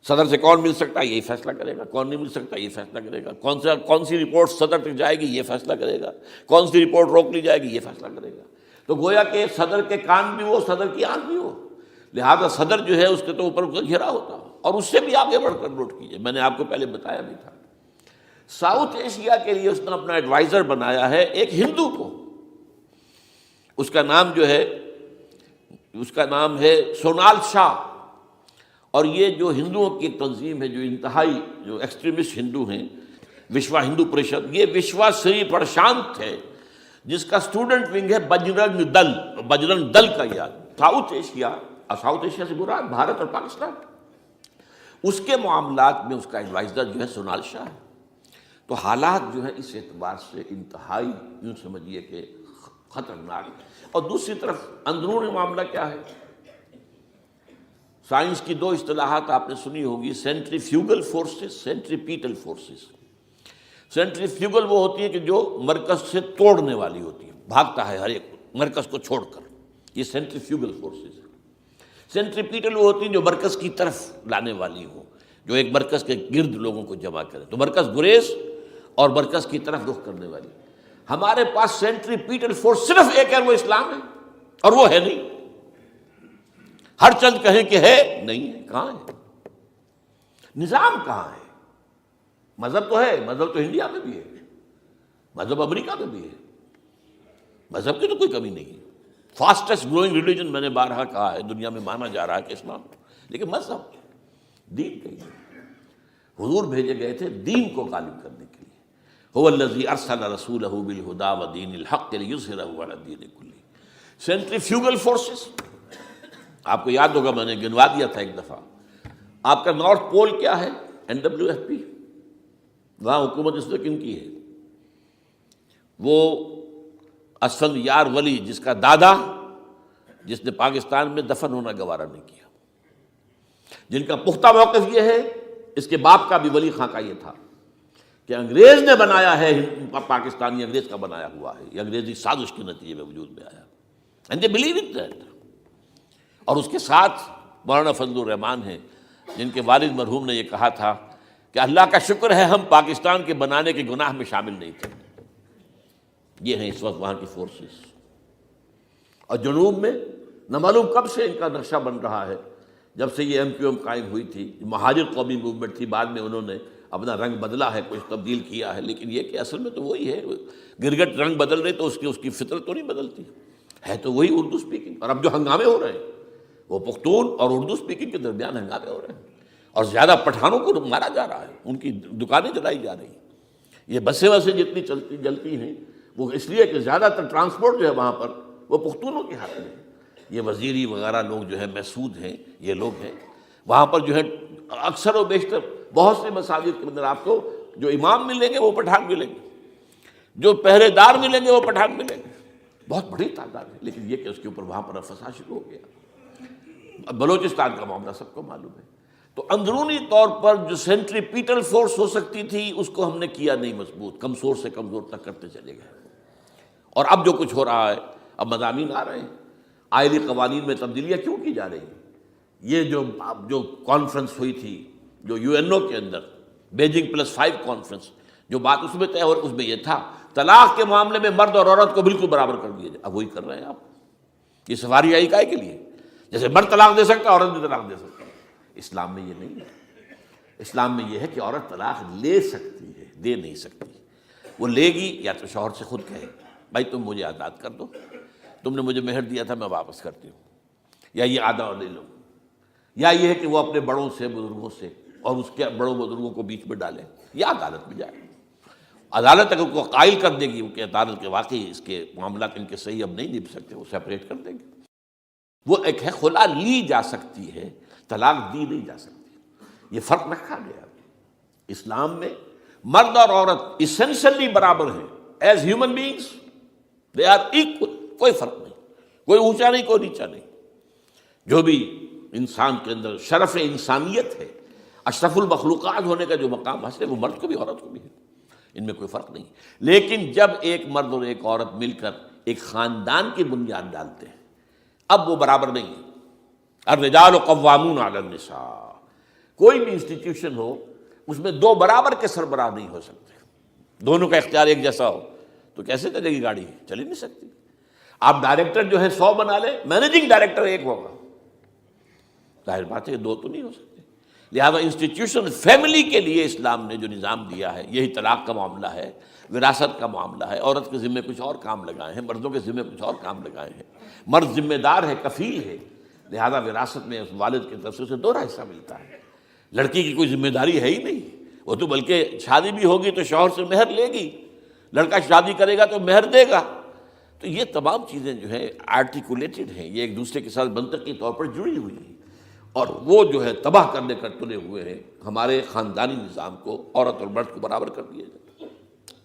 صدر سے کون مل سکتا ہے یہی فیصلہ کرے گا، کون نہیں مل سکتا یہ فیصلہ کرے گا، کون سی رپورٹ صدر تک جائے گی یہ فیصلہ کرے گا، کون سی رپورٹ روک لی جائے گی یہ فیصلہ کرے گا۔ تو گویا کہ صدر کے کان بھی ہو، صدر کی آنکھ بھی ہو، لہذا صدر جو ہے اس کے تو اوپر اس کا گھیرا ہوتا ہے۔ اور اس سے بھی آگے بڑھ کر نوٹ کیجیے، میں نے آپ کو پہلے بتایا بھی تھا، ساؤتھ ایشیا کے لیے اس نے اپنا ایڈوائزر بنایا ہے ایک ہندو کو، اس کا نام ہے سونال شاہ، اور یہ جو ہندوؤں کی ایک تنظیم ہے جو انتہائی جو ایکسٹریمسٹ ہندو ہیں، وشوا ہندو پریشد، یہ وشوا سری پرشانت ہے جس کا اسٹوڈنٹ ونگ ہے بجرنگ دل کا یاد ساؤتھ ایشیا سے مراد بھارت اور پاکستان، اس کے معاملات میں اس کا ایڈوائزر جو ہے سونال شاہ ہے۔ تو حالات جو ہے اس اعتبار سے انتہائی یوں سمجھیے کہ خطرناک، اور دوسری طرف اندرون معاملہ کیا ہے؟ سائنس کی دو اصطلاحات آپ نے سنی ہوگی، centrifugal forces, centripetal forces. Centrifugal وہ ہوتی ہے کہ جو مرکز سے توڑنے والی ہوتی ہے، بھاگتا ہے ہر ایک مرکز کو چھوڑ کر، یہ سینٹریفیوگل فورسز ہے۔ سینٹریپیٹل وہ ہوتی ہیں جو مرکز کی طرف لانے والی ہوں، جو ایک مرکز کے گرد لوگوں کو جمع کرے، تو مرکز گریز اور مرکز کی طرف رخ کرنے والی۔ ہمارے پاس سینٹریپیٹل فورس صرف ایک ہے، وہ اسلام ہے، اور وہ ہے نہیں۔ ہر چند کہیں کہ ہے، نہیں ہے، کہاں ہے؟ نظام کہاں ہے؟ مذہب تو ہے، مذہب تو انڈیا میں بھی ہے، مذہب امریکہ میں بھی ہے، مذہب کی تو کوئی کمی نہیں ہے۔ فاسٹسٹ گروئنگ ریلیجن میں نے بارہا کہا ہے دنیا میں مانا جا رہا ہے کہ اسلام، لیکن مذہب دین کہیں نہیں۔ حضور بھیجے گئے تھے دین کو غالب کرنے کے لیے۔ هو الذی ارسل رسولہ بالہدی ودین الحق لیظہرہ علی الدین کلہ۔ سینٹریفیوگل فورسز آپ کو یاد ہوگا، میں نے گنوا دیا تھا ایک دفعہ۔ آپ کا نارتھ پول کیا ہے؟ NWFP، وہاں حکومت اس وقت کن کی ہے؟ وہ اسفند یار ولی، جس کا دادا، جس نے پاکستان میں دفن ہونا گوارا نہیں کیا، جن کا پختہ موقف یہ ہے، اس کے باپ کا بھی ولی خاں کا یہ تھا کہ انگریز نے بنایا ہے، پاکستانی انگریز کا بنایا ہوا ہے، یہ انگریزی سازش کے نتیجے میں وجود میں آیا، and they believe in that. اور اس کے ساتھ مولانا فضل الرحمان ہیں، جن کے والد مرحوم نے یہ کہا تھا کہ اللہ کا شکر ہے ہم پاکستان کے بنانے کے گناہ میں شامل نہیں تھے۔ یہ ہیں اس وقت وہاں کی فورسز۔ اور جنوب میں نہ معلوم کب سے ان کا نقشہ بن رہا ہے، جب سے یہ MQM قائم ہوئی تھی، مہاجر قومی موومنٹ تھی، بعد میں انہوں نے اپنا رنگ بدلا ہے، کچھ تبدیل کیا ہے، لیکن یہ کہ اصل میں تو وہی ہے. گرگٹ رنگ بدل رہے تو اس کی فطرت تو نہیں بدلتی، ہے تو وہی اردو اسپیکنگ. اور اب جو ہنگامے ہو رہے ہیں وہ پختون اور اردو اسپیکنگ کے درمیان ہنگامے ہو رہے ہیں، اور زیادہ پٹھانوں کو مارا جا رہا ہے، ان کی دکانیں جلائی جا رہی ہیں. یہ بسیں جتنی جلتی ہیں وہ اس لیے کہ زیادہ تر ٹرانسپورٹ جو ہے وہاں پر وہ پختونوں کے ہاتھ میں ہے. یہ وزیری وغیرہ لوگ جو ہے محسود ہیں، یہ لوگ ہیں وہاں پر جو ہے. اکثر و بیشتر بہت سے مساجد کے اندر آپ کو جو امام ملیں گے وہ پٹھان ملیں گے، جو پہرے دار ملیں گے وہ پٹھان ملیں گے. بہت بڑی تعداد ہے، لیکن یہ کہ اس کے اوپر وہاں پر فساد شروع ہو گیا. بلوچستان کا معاملہ سب کو معلوم ہے. تو اندرونی طور پر جو سینٹریپیٹل فورس ہو سکتی تھی اس کو ہم نے کیا نہیں مضبوط، کمزور سے کمزور تک کرتے چلے گئے. اور اب جو کچھ ہو رہا ہے، اب مضامین آ رہے ہیں، آئلی قوانین میں تبدیلیاں کیوں کی جا رہی ہیں. یہ جو کانفرنس ہوئی تھی جو یو این او کے اندر، بیجنگ +5 کانفرنس، جو بات اس میں طے ہو اس میں یہ تھا طلاق کے معاملے میں مرد اور عورت کو بالکل برابر کر دیا جائے. اب وہی کر رہے ہیں آپ. یہ سفاری آئی کائے کے لیے؟ جیسے مرد طلاق دے سکتا ہے عورت بھی طلاق دے سکتا ہے. اسلام میں یہ نہیں ہے. اسلام میں یہ ہے کہ عورت طلاق لے سکتی ہے، دے نہیں سکتی. وہ لے گی یا تو شوہر سے خود کہے بھائی تم مجھے آزاد کر دو، تم نے مجھے مہر دیا تھا میں واپس کرتی ہوں، یا یہ آدھا لے لو. یا یہ ہے کہ وہ اپنے بڑوں سے، بزرگوں سے، اور اس کے بڑوں بزرگوں کو بیچ میں ڈالے، یا عدالت میں جائے. عدالت اگر کو قائل کر دے گی کہ عدالت کے واقعی اس کے معاملات ان کے صحیح اب نہیں نبھ سکتے، وہ سیپریٹ کر دیں گے. وہ ایک ہے خلا لی جا سکتی ہے، طلاق دی نہیں جا سکتی. یہ فرق رکھا گیا. اسلام میں مرد اور عورت اسینشلی برابر ہیں. As human beings they are equal. کوئی فرق نہیں، کوئی اونچا نہیں، کوئی نیچا نہیں. جو بھی انسان کے اندر شرف انسانیت ہے، اشرف المخلوقات ہونے کا جو مقام حاصل ہے، وہ مرد کو بھی عورت کو بھی ہے. ان میں کوئی فرق نہیں. لیکن جب ایک مرد اور ایک عورت مل کر ایک خاندان کی بنیاد ڈالتے ہیں، اب وہ برابر نہیں ہے. الرجال قوامون علی النساء. کوئی بھی انسٹیٹیوشن ہو اس میں دو برابر کے سربراہ نہیں ہو سکتے. دونوں کا اختیار ایک جیسا ہو تو کیسے چلے گی گاڑی؟ چل ہی نہیں سکتی. آپ ڈائریکٹر جو ہے 100 بنا لیں، مینیجنگ ڈائریکٹر ایک ہوگا. ظاہر بات ہے دو تو نہیں ہو سکتے. لہذا انسٹیٹیوشن فیملی کے لیے اسلام نے جو نظام دیا ہے، یہی طلاق کا معاملہ ہے، وراثت کا معاملہ ہے. عورت کے ذمہ کچھ اور کام لگائے ہیں، مردوں کے ذمہ کچھ اور کام لگائے ہیں. مرد ذمہ دار ہے، کفیل ہے، لہذا وراثت میں اس والد کی طرف سے اسے دوہرا حصہ ملتا ہے. لڑکی کی کوئی ذمہ داری ہے ہی نہیں. وہ تو بلکہ شادی بھی ہوگی تو شوہر سے مہر لے گی، لڑکا شادی کرے گا تو مہر دے گا. تو یہ تمام چیزیں جو ہے آرٹیکولیٹڈ ہیں، یہ ایک دوسرے کے ساتھ منطقی طور پر جڑی ہوئی ہیں. اور وہ جو ہے تباہ کرنے کر تلے ہوئے ہیں ہمارے خاندانی نظام کو. عورت اور مرد کو برابر کر دیا جائے.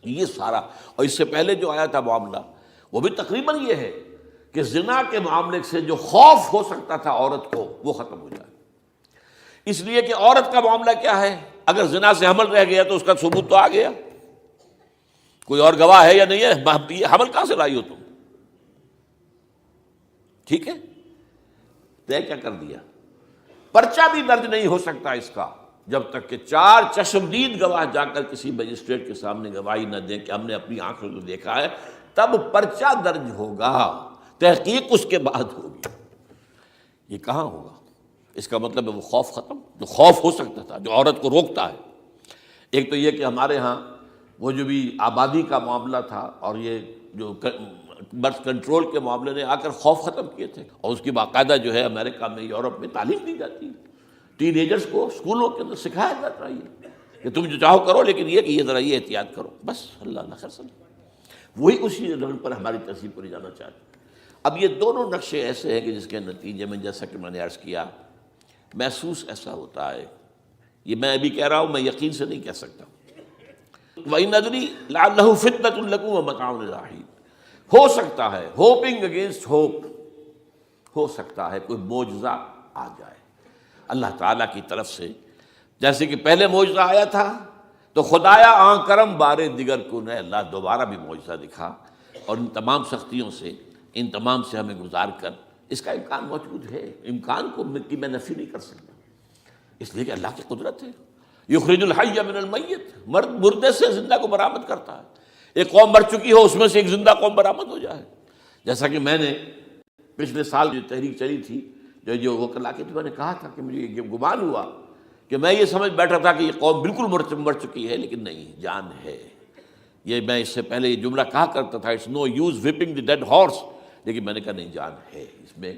یہ سارا، اور اس سے پہلے جو آیا تھا معاملہ وہ بھی تقریباً یہ ہے کہ زنا کے معاملے سے جو خوف ہو سکتا تھا عورت کو وہ ختم ہو جائے. اس لیے کہ عورت کا معاملہ کیا ہے، اگر زنا سے حمل رہ گیا تو اس کا ثبوت تو آ گیا. کوئی اور گواہ ہے یا نہیں ہے؟ یہ حمل کہاں سے لائی ہو تم؟ ٹھیک ہے، طے کیا کر دیا. پرچہ بھی درج نہیں ہو سکتا اس کا جب تک کہ 4 چشمدید گواہ جا کر کسی مجسٹریٹ کے سامنے گواہی نہ دیں کہ ہم نے اپنی آنکھوں سے دیکھا ہے. تب پرچہ درج ہوگا، تحقیق اس کے بعد ہوگی. یہ کہاں ہوگا؟ اس کا مطلب ہے وہ خوف ختم جو خوف ہو سکتا تھا، جو عورت کو روکتا ہے. ایک تو یہ کہ ہمارے ہاں وہ جو بھی آبادی کا معاملہ تھا اور یہ جو برتھ کنٹرول کے معاملے نے آ کر خوف ختم کیے تھے. اور اس کی باقاعدہ جو ہے امریکہ میں، یورپ میں تعلیم دی جاتی ہے. ٹین ایجرز کو اسکولوں کے اندر سکھایا جاتا ہے کہ تم جو چاہو کرو، لیکن یہ کہ یہ ذرا یہ احتیاط کرو. بس اللہ نہ خیر سن. وہی اسی رنگ پر ہماری تہذیب کو لے جانا چاہتے ہیں. اب یہ دونوں نقشے ایسے ہیں کہ جس کے نتیجے میں، جیسا کہ میں نے عرض کیا، محسوس ایسا ہوتا ہے. یہ میں ابھی کہہ رہا ہوں، میں یقین سے نہیں کہہ سکتا. وَإِنْ أَدْرِي لَعَلَّهُ فِتْنَةٌ لَكُمْ وَمَتَاعٌ إِلَىٰ حِينٍ. ہو سکتا ہے، ہوپنگ اگینسٹ ہوپ، ہو سکتا ہے کوئی معجزہ آ جائے اللہ تعالیٰ کی طرف سے. جیسے کہ پہلے معجزہ آیا تھا تو خدایا آن کرم بارے دیگر کو نے اللہ دوبارہ بھی معجزہ دکھا، اور ان تمام سختیوں سے، ان تمام سے ہمیں گزار کر اس کا امکان موجود ہے. امکان کو میں نفی نہیں کر سکتا، اس لیے کہ اللہ کی قدرت ہے. یخرج الحی من المیت، مردے سے زندہ کو برآمد کرتا ہے. ایک قوم مر چکی ہو، اس میں سے ایک زندہ قوم برآمد ہو جائے. جیسا کہ میں نے پچھلے سال جو تحریک چلی تھی، جو وہ کلا کے، تو میں نے کہا تھا کہ مجھے یہ گمان ہوا کہ میں یہ سمجھ بیٹھا تھا کہ یہ قوم بالکل مر چکی ہے، لیکن نہیں، جان ہے۔ یہ میں اس سے پہلے یہ جملہ کہا کرتا تھا، it's no use whipping the dead horse, لیکن میں نے کہا نہیں، جان ہے اس میں۔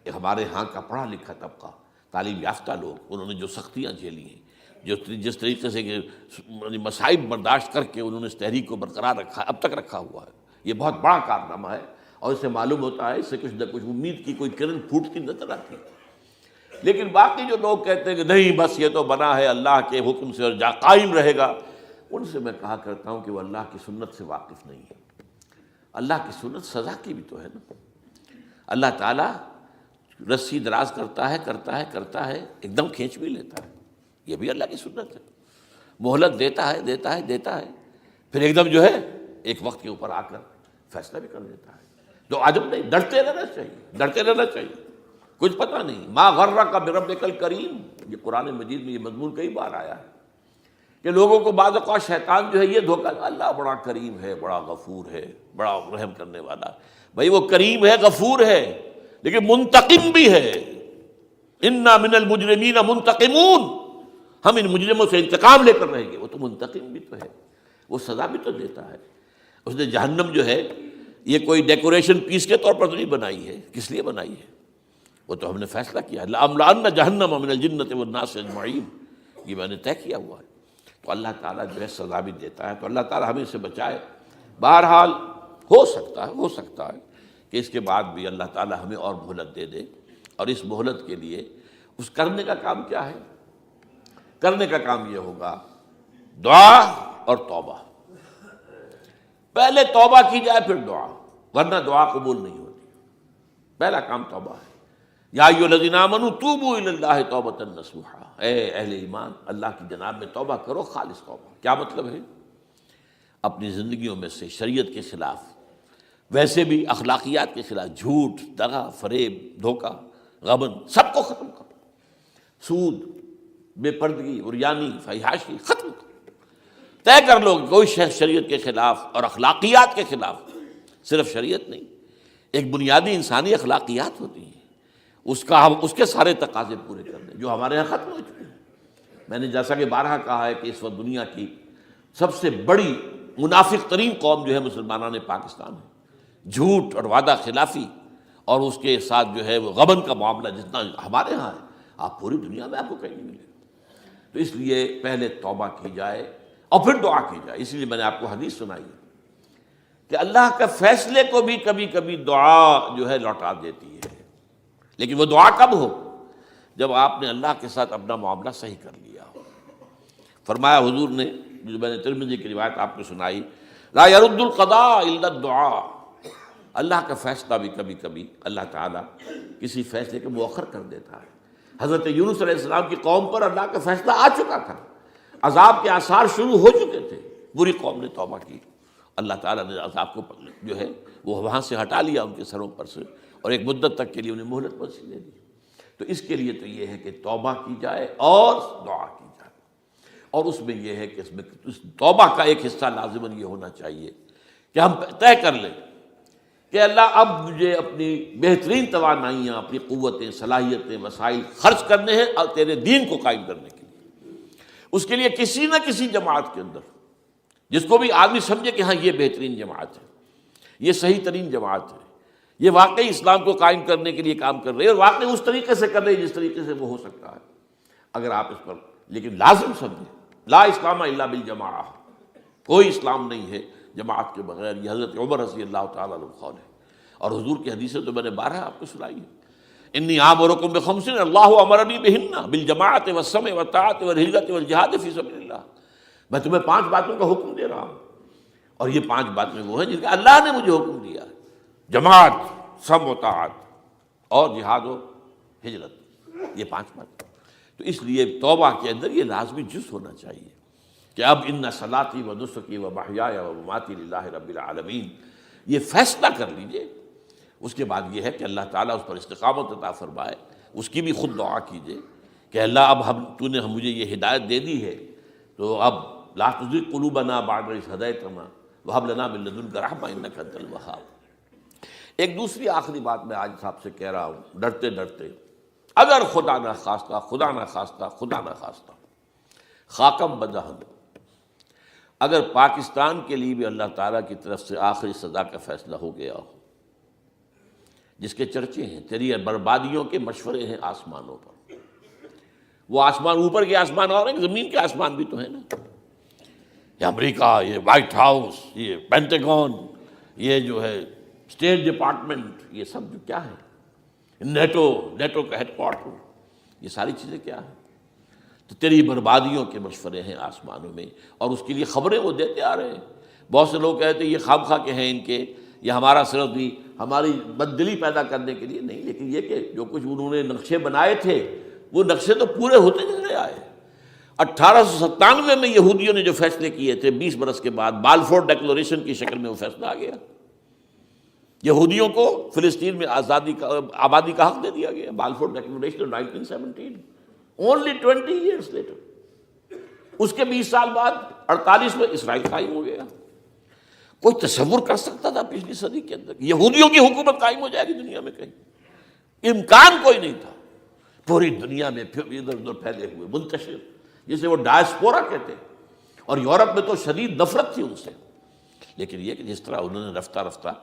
ہمارے ہاں کا پڑھا لکھا طبقہ، تعلیم یافتہ لوگ، انہوں نے جو سختیاں جھیلی ہیں، جس طریقے سے کہ مصائب برداشت کر کے انہوں نے اس تحریک کو برقرار رکھا، اب تک رکھا ہوا ہے، یہ بہت بڑا کارنامہ ہے، اور اس سے معلوم ہوتا ہے، اس سے کچھ نہ کچھ امید کی کوئی کرن پھوٹتی نظر آتی ہے۔ لیکن باقی جو لوگ کہتے ہیں کہ نہیں بس یہ تو بنا ہے اللہ کے حکم سے اور قائم رہے گا، ان سے میں کہا کرتا ہوں کہ وہ اللہ کی سنت سے واقف نہیں ہے۔ اللہ کی سنت سزا کی بھی تو ہے نا۔ اللہ تعالیٰ رسی دراز کرتا ہے، ایک دم کھینچ بھی لیتا ہے، یہ بھی اللہ کی سنت ہے۔ مہلت دیتا ہے، پھر ایک دم جو ہے ایک وقت کے اوپر آ کر فیصلہ بھی کر دیتا ہے۔ تو عجب نہیں، ڈرتے رہنا چاہیے، کچھ پتہ نہیں۔ ما غرک بربک الکریم، یہ قرآن مجید میں یہ مضمون کئی بار آیا ہے کہ لوگوں کو بعض اوقات شیطان جو ہے یہ دھوکہ، اللہ بڑا کریم ہے، بڑا غفور ہے، بڑا رحم کرنے والا۔ بھائی وہ کریم ہے، غفور ہے، لیکن منتقم بھی ہے۔ انا من المجرمین منتقمون، ہم ان مجرموں سے انتقام لے کر رہیں گے۔ وہ تو منتقم بھی تو ہے، وہ سزا بھی تو دیتا ہے۔ اس نے جہنم جو ہے یہ کوئی ڈیکوریشن پیس کے طور پر تو نہیں بنائی ہے، کس لیے بنائی ہے؟ وہ تو ہم نے فیصلہ کیا ہے، لَأَمْلَأَنَّ جَهَنَّمَ مِنَ الْجِنَّةِ وَالنَّاسِ أَجْمَعِينَ، یہ میں نے طے کیا ہوا ہے۔ تو اللہ تعالیٰ جو ہے سزا بھی دیتا ہے، تو اللہ تعالیٰ ہمیں اس سے بچائے۔ بہرحال ہو سکتا ہے کہ اس کے بعد بھی اللہ تعالیٰ ہمیں اور مہلت دے دے، اور اس مہلت کے لیے اس کرنے کا کام کیا ہے؟ کرنے کا کام یہ ہوگا دعا اور توبہ۔ پہلے توبہ کی جائے پھر دعا، ورنہ دعا قبول نہیں ہوتی۔ پہلا کام توبہ ہے۔ یا ایھا الذین آمنوا توبوا الی اللہ توبۃ نصوحا، اے اہل ایمان اللہ کی جناب میں توبہ کرو، خالص توبہ۔ کیا مطلب ہے؟ اپنی زندگیوں میں سے شریعت کے خلاف، ویسے بھی اخلاقیات کے خلاف، جھوٹ، دغا، فریب، دھوکہ، غبن، سب کو ختم کرو۔ سود، بے پردگی، عریانی، فحاشی ختم کرو۔ طے کر لو کوئی شخص شریعت کے خلاف اور اخلاقیات کے خلاف، صرف شریعت نہیں، ایک بنیادی انسانی اخلاقیات ہوتی ہیں، اس کے سارے تقاضے پورے کرنے جو ہمارے یہاں ختم ہو چکے ہیں۔ میں نے جیسا کہ بارہا کہا ہے کہ اس وقت دنیا کی سب سے بڑی منافق ترین قوم جو ہے مسلمانان پاکستان ہے۔ جھوٹ اور وعدہ خلافی اور اس کے ساتھ جو ہے وہ غبن کا معاملہ جتنا ہمارے ہاں ہے، آپ پوری دنیا میں آپ کو کہیں نہیں ملے۔ تو اس لیے پہلے توبہ کی جائے اور پھر دعا کی جائے۔ اسی لیے میں نے آپ کو حدیث سنائی ہے کہ اللہ کے فیصلے کو بھی کبھی کبھی دعا جو ہے لوٹا دیتی ہے، لیکن وہ دعا کب ہو؟ جب آپ نے اللہ کے ساتھ اپنا معاملہ صحیح کر لیا ہو۔ فرمایا حضور نے، جو میں نے ترمذی کی روایت آپ کو سنائی، لا يرد القضاء الا الدعاء، اللہ کا فیصلہ بھی کبھی کبھی اللہ تعالیٰ کسی فیصلے کو مؤخر کر دیتا ہے۔ حضرت یونس علیہ السلام کی قوم پر اللہ کا فیصلہ آ چکا تھا، عذاب کے آثار شروع ہو چکے تھے، پوری قوم نے توبہ کی، اللہ تعالیٰ نے عذاب کو جو ہے وہ وہاں سے ہٹا لیا ان کے سروں پر سے، اور ایک مدت تک کے لیے انہیں مہلت بخشی دے دی۔ تو اس کے لیے تو یہ ہے کہ توبہ کی جائے اور دعا کی جائے، اور اس میں یہ ہے کہ اس میں توبہ کا ایک حصہ لازماً یہ ہونا چاہیے کہ ہم طے کر لیں کہ اللہ اب مجھے اپنی بہترین توانائیاں، اپنی قوتیں، صلاحیتیں، وسائل خرچ کرنے ہیں اور تیرے دین کو قائم کرنے کے لیے۔ اس کے لیے کسی نہ کسی جماعت کے اندر، جس کو بھی آدمی سمجھے کہ ہاں یہ بہترین جماعت ہے، یہ صحیح ترین جماعت ہے، یہ واقعی اسلام کو قائم کرنے کے لیے کام کر رہے ہیں، اور واقعی اس طریقے سے کر رہے ہیں جس طریقے سے وہ ہو سکتا ہے، اگر آپ اس پر لیکن لازم سمجھیں لا اسلام الا بالجماعہ، کوئی اسلام نہیں ہے جماعت کے بغیر۔ یہ حضرت عمر رضی اللہ تعالیٰ عنہ قول ہے، اور حضور کی حدیثیں تو میں نے 12 آپ کو سنائی ہے۔ انی آمرکم بخمس اللہ امرنی بہن بالجماعت والسمع والطاعت والہجرۃ والجہاد فی سبیل اللہ، میں تمہیں 5 باتوں کا حکم دے رہا ہوں، اور یہ 5 باتیں وہ ہیں جن کا اللہ نے مجھے حکم دیا ہے، جماعت، سمع و طاعت اور جہاد و ہجرت، یہ 5 باتیں۔ تو اس لیے توبہ کے اندر یہ لازمی جز ہونا چاہیے کہ اب ان صلاتی و نسکی و محیای و مماتی للہ رب العالمین، یہ فیصلہ کر لیجئے۔ اس کے بعد یہ ہے کہ اللہ تعالیٰ اس پر استقامت عطا فرمائے، اس کی بھی خود دعا کیجئے کہ اللہ اب تو نے مجھے یہ ہدایت دے دی ہے، تو اب لا تزغ قلوبنا بعد اذ ہدیتنا وہب لنا من لدنک رحمۃ انک انت الوہاب۔ ایک دوسری آخری بات میں آج آپ سے کہہ رہا ہوں، ڈرتے ڈرتے اگر خدا نہ خواستہ خدا نہ خواستہ خدا نہ خواستہ خاکم بدہن، اگر پاکستان کے لیے بھی اللہ تعالیٰ کی طرف سے آخری سزا کا فیصلہ ہو گیا ہو، جس کے چرچے ہیں، تیری بربادیوں کے مشورے ہیں آسمانوں پر، وہ آسمان اوپر کے آسمان اور ہیں، زمین کے آسمان بھی تو ہیں نا، یہ امریکہ، یہ وائٹ ہاؤس، یہ پینٹاگون، یہ جو ہے اسٹیٹ ڈپارٹمنٹ، یہ سب جو کیا ہے، نیٹو کا ہیڈ کوارٹر، یہ ساری چیزیں کیا ہیں؟ تو تیری بربادیوں کے مشورے ہیں آسمانوں میں، اور اس کے لیے خبریں وہ دیتے آ رہے ہیں۔ بہت سے لوگ کہتے ہیں یہ خام خواہ کے ہیں ان کے، یہ ہمارا صرف بھی ہماری بددلی پیدا کرنے کے لیے نہیں، لیکن یہ کہ جو کچھ انہوں نے نقشے بنائے تھے وہ نقشے تو پورے ہوتے چلے آئے۔ 1897 میں یہودیوں نے جو فیصلے کیے تھے، 20 برس کے بعد بالفور ڈیکلریشن کی شکل میں وہ فیصلہ آ گیا، یہودیوں کو فلسطین میں آبادی کا حق دے دیا گیا، Balfour declaration 1917، only 20 years later. اس کے 20 سال بعد 48 میں اسرائیل قائم ہو گیا۔ کوئی تصور کر سکتا تھا پچھلی صدی کے اندر یہودیوں کی حکومت قائم ہو جائے گی دنیا میں؟ کہیں امکان کوئی نہیں تھا۔ پوری دنیا میں پھر ادھر ادھر پھیلے ہوئے، منتشر، جسے وہ ڈائسپورا کہتے ہیں، اور یورپ میں تو شدید نفرت تھی ان سے۔ لیکن یہ کہ جس طرح انہوں نے رفتہ رفتہ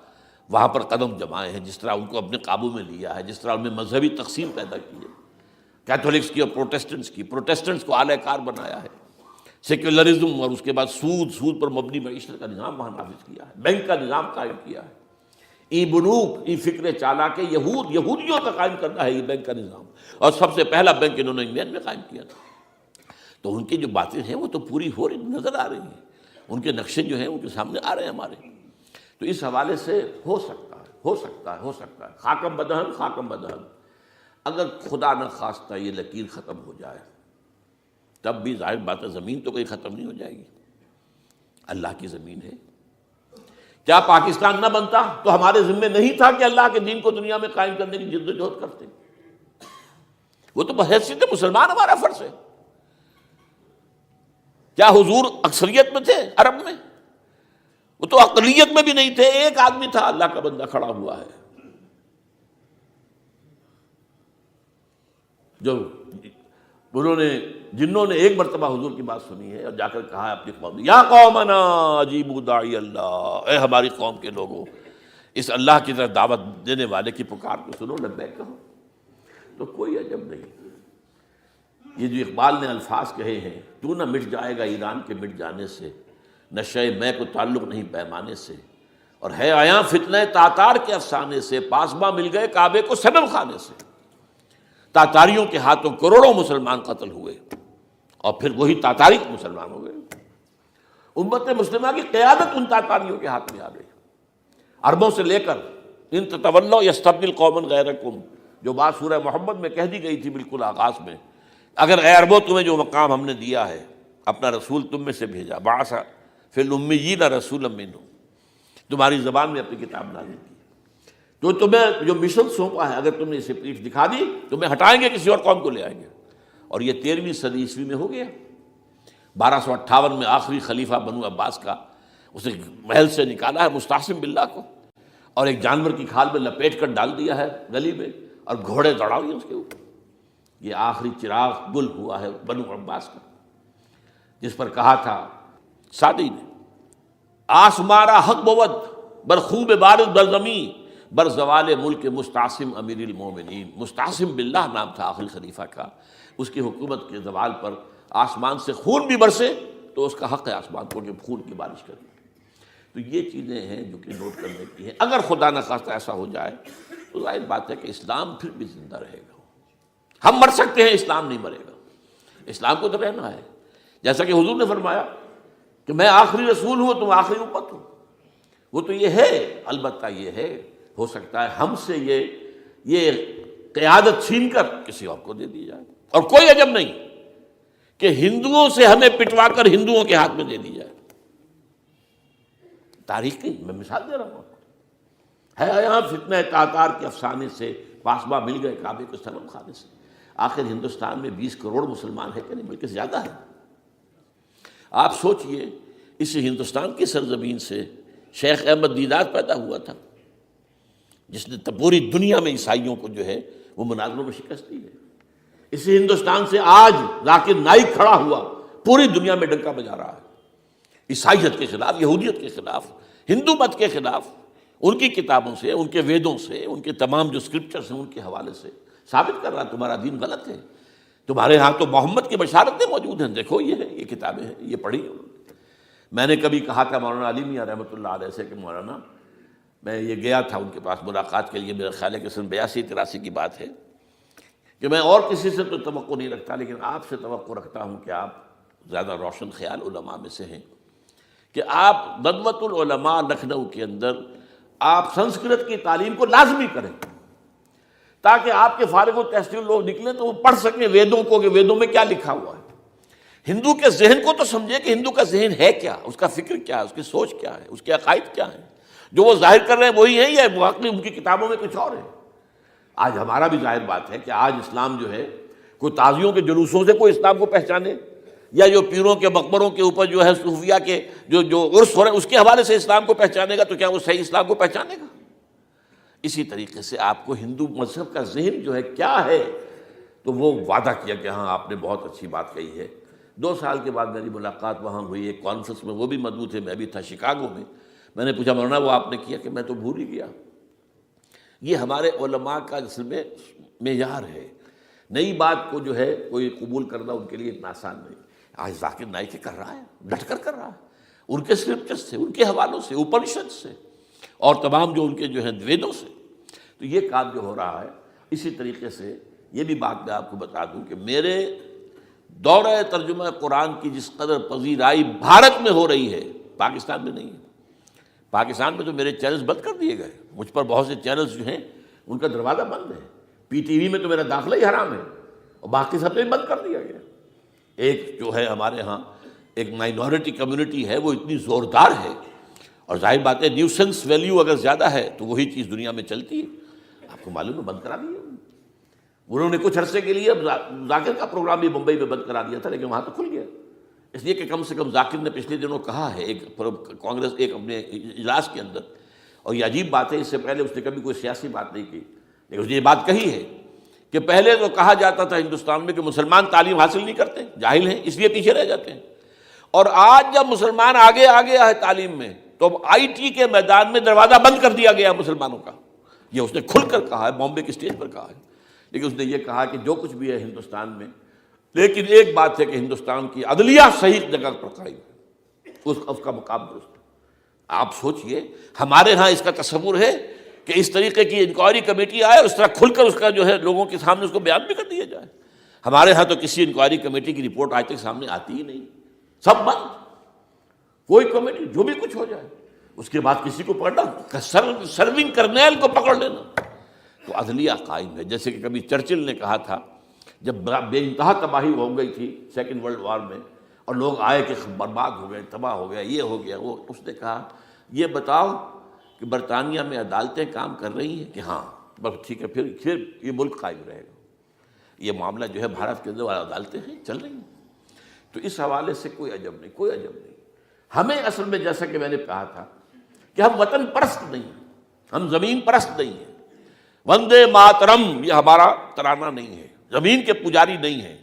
وہاں پر قدم جمائے ہیں، جس طرح ان کو اپنے قابو میں لیا ہے، جس طرح ان میں مذہبی تقسیم پیدا کی ہے، کیتھولکس کی اور پروٹیسٹنٹس کو اعلی کار بنایا ہے، سیکولرزم اور اس کے بعد سود پر مبنی معیشت کا نظام وہاں نافذ کیا ہے، بینک کا نظام قائم کیا ہے، ای بنوک، ای فکر چالاک یہودیوں کا قائم کرنا ہے یہ بینک کا نظام، اور سب سے پہلا بینک انہوں نے انگلینڈ میں قائم کیا تھا۔ تو ان کی جو باتیں ہیں وہ تو پوری ہو رہی نظر آ رہی ہیں، ان کے نقشے جو ہیں ان کے سامنے آ رہے ہیں ہمارے۔ تو اس حوالے سے ہو سکتا ہے خاکم بدہن، اگر خدا نہ خواستہ یہ لکیر ختم ہو جائے، تب بھی ظاہر بات ہے زمین تو کوئی ختم نہیں ہو جائے گی، اللہ کی زمین ہے۔ کیا پاکستان نہ بنتا تو ہمارے ذمے نہیں تھا کہ اللہ کے دین کو دنیا میں قائم کرنے کی جد و جہد کرتے؟ وہ تو بحیثیت مسلمان ہمارا فرض ہے۔ کیا حضور اکثریت میں تھے عرب میں؟ وہ تو اقلیت میں بھی نہیں تھے، ایک آدمی تھا اللہ کا بندہ کھڑا ہوا ہے، جو جنہوں نے ایک مرتبہ حضور کی بات سنی ہے اور جا کر کہا ہے اپنی قوم، یا قومنا اجیبوا داعی اللہ، اے ہماری قوم کے لوگوں، اس اللہ کی طرف دعوت دینے والے کی پکار کو سنو، لبیک کہو۔ تو کوئی عجب نہیں، یہ جو اقبال نے الفاظ کہے ہیں، تو نہ مٹ جائے گا ایران کے مٹ جانے سے، نشہ میں کو تعلق نہیں پیمانے سے، اور ہے آیاں فتنہ تاتار کے افسانے سے، پاسباں مل گئے کعبے کو صنم خانے سے۔ تاتاریوں کے ہاتھوں کروڑوں مسلمان قتل ہوئے، اور پھر وہی تاتاری مسلمان ہو گئے۔ امت مسلمہ کی قیادت ان تاتاریوں کے ہاتھ میں آ گئی، عربوں سے لے کر ان تتولوا یستبدل قوما غیرکم، جو بات سورہ محمد میں کہہ دی گئی تھی بالکل آغاز میں، اگر اے عربوں تمہیں جو مقام ہم نے دیا ہے، اپنا رسول تم میں سے بھیجا، بعث فی الامیین رسولا منہم، تمہاری زبان میں اپنی کتاب نازل کی، تو تمہیں جو مشن سونپا ہے اگر تم نے اسے پیٹھ دکھا دی، تمہیں ہٹائیں گے، کسی اور قوم کو لے آئیں گے۔ اور یہ 13ویں صدی عیسوی میں ہو گیا۔ 1258 میں آخری خلیفہ بنو عباس کا اسے محل سے نکالا ہے مستعصم باللہ کو، اور ایک جانور کی کھال میں لپیٹ کر ڈال دیا ہے گلی میں، اور گھوڑے دوڑا دیے اس کے اوپر۔ یہ آخری چراغ گل ہوا ہے بنو عباس کا، جس پر کہا تھا سعدی نے، آسمارا حق بود بر خوب بارد بر زمین بر زوال ملک مستعصم امیر المومنین۔ مستعصم باللہ نام تھا آخری خلیفہ کا، اس کی حکومت کے زوال پر آسمان سے خون بھی برسے تو اس کا حق ہے آسمان کو کہ خون کی بارش کرے۔ تو یہ چیزیں ہیں جو کہ نوٹ کرنے کی ہیں۔ اگر خدا نہ خواستہ ایسا ہو جائے تو ظاہر بات ہے کہ اسلام پھر بھی زندہ رہے گا۔ ہم مر سکتے ہیں، اسلام نہیں مرے گا، اسلام کو تو رہنا ہے۔ جیسا کہ حضور نے فرمایا کہ میں آخری رسول ہوں، تم آخری امت ہو، وہ تو یہ ہے۔ البتہ یہ ہے، ہو سکتا ہے ہم سے یہ قیادت چھین کر کسی اور کو دے دی جائے، اور کوئی عجب نہیں کہ ہندوؤں سے ہمیں پٹوا کر ہندوؤں کے ہاتھ میں دے دی جائے۔ تاریخ کی میں مثال دے رہا ہوں، ہے یہاں فتنہ تاتار کے افسانے سے، پاسباں مل گئے کعبے کو صنم خانے سے۔ آخر ہندوستان میں 20 کروڑ مسلمان ہے کہ نہیں، بلکہ زیادہ ہے۔ آپ سوچئے اس ہندوستان کی سرزمین سے شیخ احمد دیدات پیدا ہوا تھا، جس نے پوری دنیا میں عیسائیوں کو جو ہے وہ مناظروں میں شکست دی ہے۔ اسی ہندوستان سے آج ذاکر نائک کھڑا ہوا، پوری دنیا میں ڈنکا بجا رہا ہے، عیسائیت کے خلاف، یہودیت کے خلاف، ہندو مت کے خلاف، ان کی کتابوں سے، ان کے ویدوں سے، ان کے تمام جو اسکرپچرز ہیں ان کے حوالے سے ثابت کر رہا ہے تمہارا دین غلط ہے، تمہارے ہاں تو محمد کی بشارتیں موجود ہیں، دیکھو یہ ہے، یہ کتابیں ہیں، یہ پڑھی انہوں نے۔ میں نے کبھی کہا تھا مولانا علی میاں رحمۃ اللہ علیہ سے کہ مولانا، میں یہ گیا تھا ان کے پاس ملاقات کے لیے، میرا خیال ہے کہ سن 82-83 کی بات ہے، کہ میں اور کسی سے تو توقع نہیں رکھتا لیکن آپ سے توقع رکھتا ہوں کہ آپ زیادہ روشن خیال علماء میں سے ہیں، کہ آپ ندوۃ العلماء لکھنؤ کے اندر آپ سنسکرت کی تعلیم کو لازمی کریں، تاکہ آپ کے فارغ التحصیل لوگ نکلیں تو وہ پڑھ سکیں ویدوں کو کہ ویدوں میں کیا لکھا ہوا ہے، ہندو کے ذہن کو تو سمجھے کہ ہندو کا ذہن ہے کیا، اس کا فکر کیا ہے، اس کی سوچ کیا ہے، اس کے عقائد کیا ہیں، جو وہ ظاہر کر رہے ہیں وہی ہیں یا واقعی ان کی کتابوں میں کچھ اور ہے۔ آج ہمارا بھی ظاہر بات ہے کہ آج اسلام جو ہے، کوئی تازیوں کے جلوسوں سے کوئی اسلام کو پہچانے، یا جو پیروں کے مقبروں کے اوپر جو ہے صوفیہ کے جو عرس ہو رہے ہیں اس کے حوالے سے اسلام کو پہچانے گا تو کیا وہ صحیح اسلام کو پہچانے گا؟ اسی طریقے سے آپ کو ہندو مذہب کا ذہن جو ہے کیا ہے، تو وہ وعدہ کیا کہ ہاں آپ نے بہت اچھی بات کہی ہے۔ 2 سال کے بعد میری ملاقات وہاں ہوئی ایک کانفرنس میں، وہ بھی موجود تھے، میں بھی تھا شکاگو میں۔ میں نے پوچھا مولانا وہ آپ نے کیا؟ کہ میں تو بھول ہی گیا۔ یہ ہمارے علماء کا اصل میں معیار ہے، نئی بات کو جو ہے کوئی قبول کرنا ان کے لیے اتنا آسان نہیں۔ آج ذاکر نائک کر رہا ہے، ڈٹ کر کر رہا ہے، ان کے اسکرپچر سے، ان کے حوالوں سے، اپنشد سے، اور تمام جو ان کے جو ہیں ویدوں سے، تو یہ کام جو ہو رہا ہے۔ اسی طریقے سے یہ بھی بات میں آپ کو بتا دوں کہ میرے دورہ ترجمہ قرآن کی جس قدر پذیرائی بھارت میں ہو رہی ہے، پاکستان میں نہیں ہے۔ پاکستان میں تو میرے چینلز بند کر دیے گئے، مجھ پر بہت سے چینلز جو ہیں ان کا دروازہ بند ہے، پی ٹی وی میں تو میرا داخلہ ہی حرام ہے، اور باقی سب نے بند کر دیا گیا۔ ایک جو ہے ہمارے ہاں ایک مائنورٹی کمیونٹی ہے، وہ اتنی زوردار ہے، اور ظاہر بات ہے نیوسنس ویلیو اگر زیادہ ہے تو وہی چیز دنیا میں چلتی ہے۔ آپ کو معلوم ہے بند کرا دیا انہوں نے، کچھ عرصے کے لیے ذاکر کا پروگرام بھی ممبئی میں بند کرا دیا تھا، لیکن وہاں تو کھل گیا، اس لیے کہ کم سے کم ذاکر نے پچھلے دنوں کہا ہے ایک کانگریس ایک اپنے اجلاس کے اندر، اور یہ عجیب بات ہے، اس سے پہلے اس نے کبھی کوئی سیاسی بات نہیں کی، لیکن اس نے یہ بات کہی ہے کہ پہلے تو کہا جاتا تھا ہندوستان میں کہ مسلمان تعلیم حاصل نہیں کرتے، جاہل ہیں، اس لیے پیچھے رہ جاتے ہیں، اور آج جب مسلمان آگے آ گیا ہے تعلیم میں تو اب آئی ٹی کے میدان میں دروازہ بند کر دیا گیا مسلمانوں کا۔ یہ اس نے کھل کر کہا ہے، بامبے کے اسٹیج پر کہا ہے، لیکن اس نے یہ کہا کہ جو کچھ بھی ہے ہندوستان میں، لیکن ایک بات ہے کہ ہندوستان کی عدلیہ صحیح جگہ پر قائم ہے، اس کا مقام درست ہے۔ آپ سوچئے ہمارے ہاں اس کا تصور ہے کہ اس طریقے کی انکوائری کمیٹی آئے اور اس طرح کھل کر اس کا جو ہے لوگوں کے سامنے اس کو بیان بھی کر دیا جائے؟ ہمارے ہاں تو کسی انکوائری کمیٹی کی رپورٹ آج تک سامنے آتی ہی نہیں، سب بند، کوئی کمیٹی جو بھی کچھ ہو جائے، اس کے بعد کسی کو پکڑنا، سرونگ کرنیل کو پکڑ لینا، تو عدلیہ قائم ہے۔ جیسے کہ کبھی چرچل نے کہا تھا جب بے انتہا تباہی ہو گئی تھی سیکنڈ ورلڈ وار میں، اور لوگ آئے کہ برباد ہو گئے، تباہ ہو گیا، یہ ہو گیا وہ، اس نے کہا یہ بتاؤ کہ برطانیہ میں عدالتیں کام کر رہی ہیں؟ کہ ہاں، بس ٹھیک ہے، پھر یہ ملک قائم رہے گا۔ یہ معاملہ جو ہے بھارت کے اندر عدالتیں ہیں، چل رہی ہیں، تو اس حوالے سے کوئی عجب نہیں، کوئی عجب نہیں۔ ہمیں اصل میں جیسا کہ میں نے کہا تھا کہ ہم وطن پرست نہیں ہیں، ہم زمین پرست نہیں ہیں، وندے ماترم یہ ہمارا ترانہ نہیں ہے، زمین کے پجاری نہیں ہیں،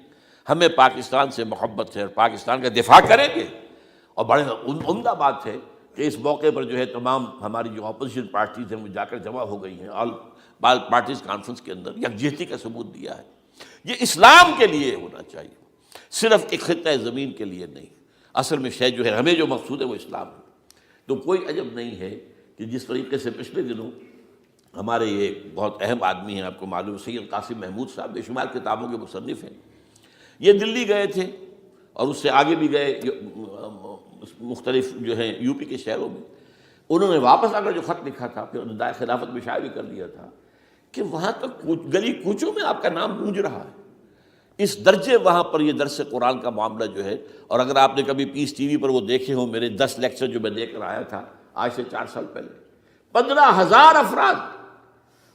ہمیں پاکستان سے محبت ہے اور پاکستان کا دفاع کریں گے۔ اور بڑے عمدہ بات ہے کہ اس موقع پر جو ہے تمام ہماری جو اپوزیشن پارٹیز ہیں وہ جا کر جمع ہو گئی ہیں، آل پارٹیز کانفرنس کے اندر یکجہتی کا ثبوت دیا ہے۔ یہ اسلام کے لیے ہونا چاہیے، صرف ایک خطہ زمین کے لیے نہیں۔ اصل میں شے جو ہے ہمیں جو مقصود ہے وہ اسلام ہے۔ تو کوئی عجب نہیں ہے کہ جس طریقے سے پچھلے دنوں ہمارے یہ بہت اہم آدمی ہیں، آپ کو معلوم، سید قاسم محمود صاحب بے شمار کتابوں کے مصنف ہیں، یہ دلی گئے تھے اور اس سے آگے بھی گئے مختلف جو ہیں یو پی کے شہروں میں۔ انہوں نے واپس آ کر جو خط لکھا تھا، پھر دائے خلافت میں شائع بھی کر دیا تھا کہ وہاں تک گلی کوچوں میں آپ کا نام گونج رہا ہے، اس درجے وہاں پر یہ درس قرآن کا معاملہ جو ہے۔ اور اگر آپ نے کبھی پیس ٹی وی پر وہ دیکھے ہوں میرے 10 لیکچر جو میں دے کر آیا تھا آج سے 4 سال پہلے، 15,000 افراد،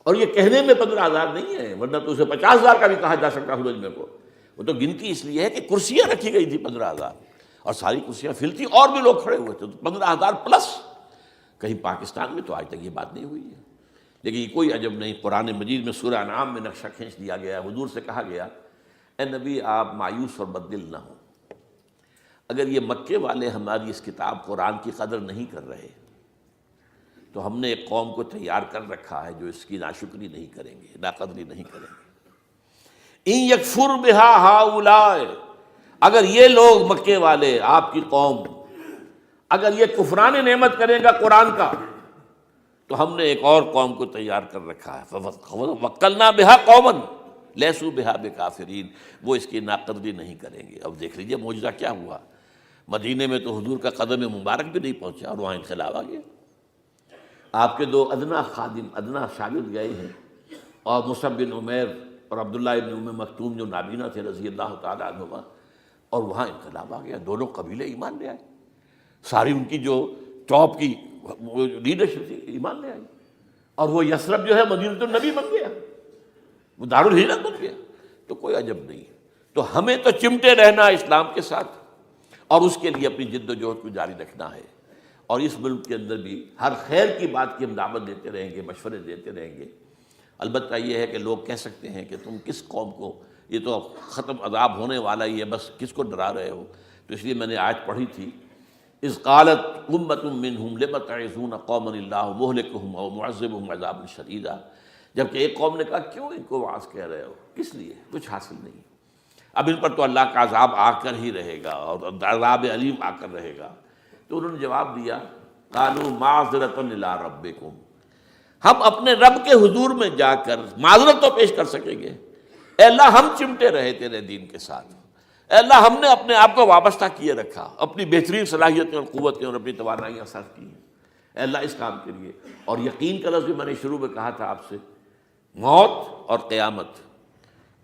اور یہ کہنے میں 15,000 نہیں ہے، ورنہ تو اسے 50,000 کا بھی کہا جا سکتا ہے مجھ کو، وہ تو گنتی اس لیے ہے کہ کرسیاں رکھی گئی تھی 15,000، اور ساری کرسیاں فل تھیں اور بھی لوگ کھڑے ہوئے تھے، تو 15,000 پلس۔ کہیں پاکستان میں تو آج تک یہ بات نہیں ہوئی ہے، لیکن یہ کوئی عجب نہیں۔ قرآن مجید میں سورہ انعام میں نقشہ کھینچ دیا گیا، حضور سے کہا گیا اے نبی آپ مایوس اور بددل نہ ہوں، اگر یہ مکے والے ہماری اس کتاب قرآن کی قدر نہیں کر رہے تو ہم نے ایک قوم کو تیار کر رکھا ہے جو اس کی ناشکری نہیں کریں گے، ناقدری نہیں کریں گے۔ ان یکفر بہا ہؤلاء، اگر یہ لوگ مکے والے آپ کی قوم اگر یہ کفران نعمت کرے گا قرآن کا تو ہم نے ایک اور قوم کو تیار کر رکھا ہے، وَوَكَّلْنَا بِهَا قَوْمًا لَيْسُوا بِهَا بِكَافِرِينَ، وہ اس کی ناقدری نہیں کریں گے۔ اب دیکھ لیجئے معجزہ کیا ہوا، مدینے میں تو حضور کا قدم مبارک بھی نہیں پہنچا اور وہاں انقلاب آ گیا۔ آپ کے دو ادنا خادم، ادنا شاگرد گئے ہیں، اور مصعب بن عمیر اور عبداللہ بن ام مکتوم جو نابینا تھے رضی اللہ تعالیٰ عنہما، اور وہاں انقلاب آ گیا، دونوں قبیلے ایمان لے آئے، ساری ان کی جو ٹاپ کی لیڈرشپ تھی ایمان لے آئی، اور وہ یثرب جو ہے مدینۃ النبی بن گیا، وہ دارالہجرت بن گیا۔ تو کوئی عجب نہیں، تو ہمیں تو چمٹے رہنا اسلام کے ساتھ اور اس کے لیے اپنی جد و جہد کو جاری رکھنا ہے، اور اس ملک کے اندر بھی ہر خیر کی بات کی ہم دعوت دیتے رہیں گے، مشورے دیتے رہیں گے۔ البتہ یہ ہے کہ لوگ کہہ سکتے ہیں کہ تم کس قوم کو، یہ تو ختم عذاب ہونے والا ہی ہے، بس کس کو ڈرا رہے ہو؟ تو اس لیے میں نے آیت پڑھی تھی، اذ قالت امۃ منہم لم تعظون قوما اللہ مہلکہم او معذبہم عذابا شدیدا، جبکہ ایک قوم نے کہا کیوں ان کو وعظ کہہ رہے ہو، کس لیے، کچھ حاصل نہیں، اب ان پر تو اللہ کا عذاب آ کر ہی رہے گا اور عذاب علیم آ کر رہے گا۔ تو انہوں نے جواب دیا، قالوا معذرۃ الی ربکم، ہم اپنے رب کے حضور میں جا کر معذرت تو پیش کر سکیں گے، اے اللہ ہم چمٹے رہے تیرے دین کے ساتھ، اے اللہ ہم نے اپنے آپ کو وابستہ کیے رکھا، اپنی بہترین صلاحیتیں اور قوتیں اور اپنی توانائیاں صرف کی ہیں، اے اللہ اس کام کے لیے۔ اور یقین کا لفظ بھی میں نے شروع میں کہا تھا آپ سے، موت اور قیامت،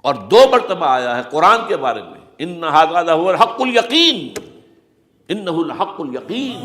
اور دو مرتبہ آیا ہے قرآن کے بارے میں، ان ھذا لھو الحق الیقین، انہ الحق الیقین،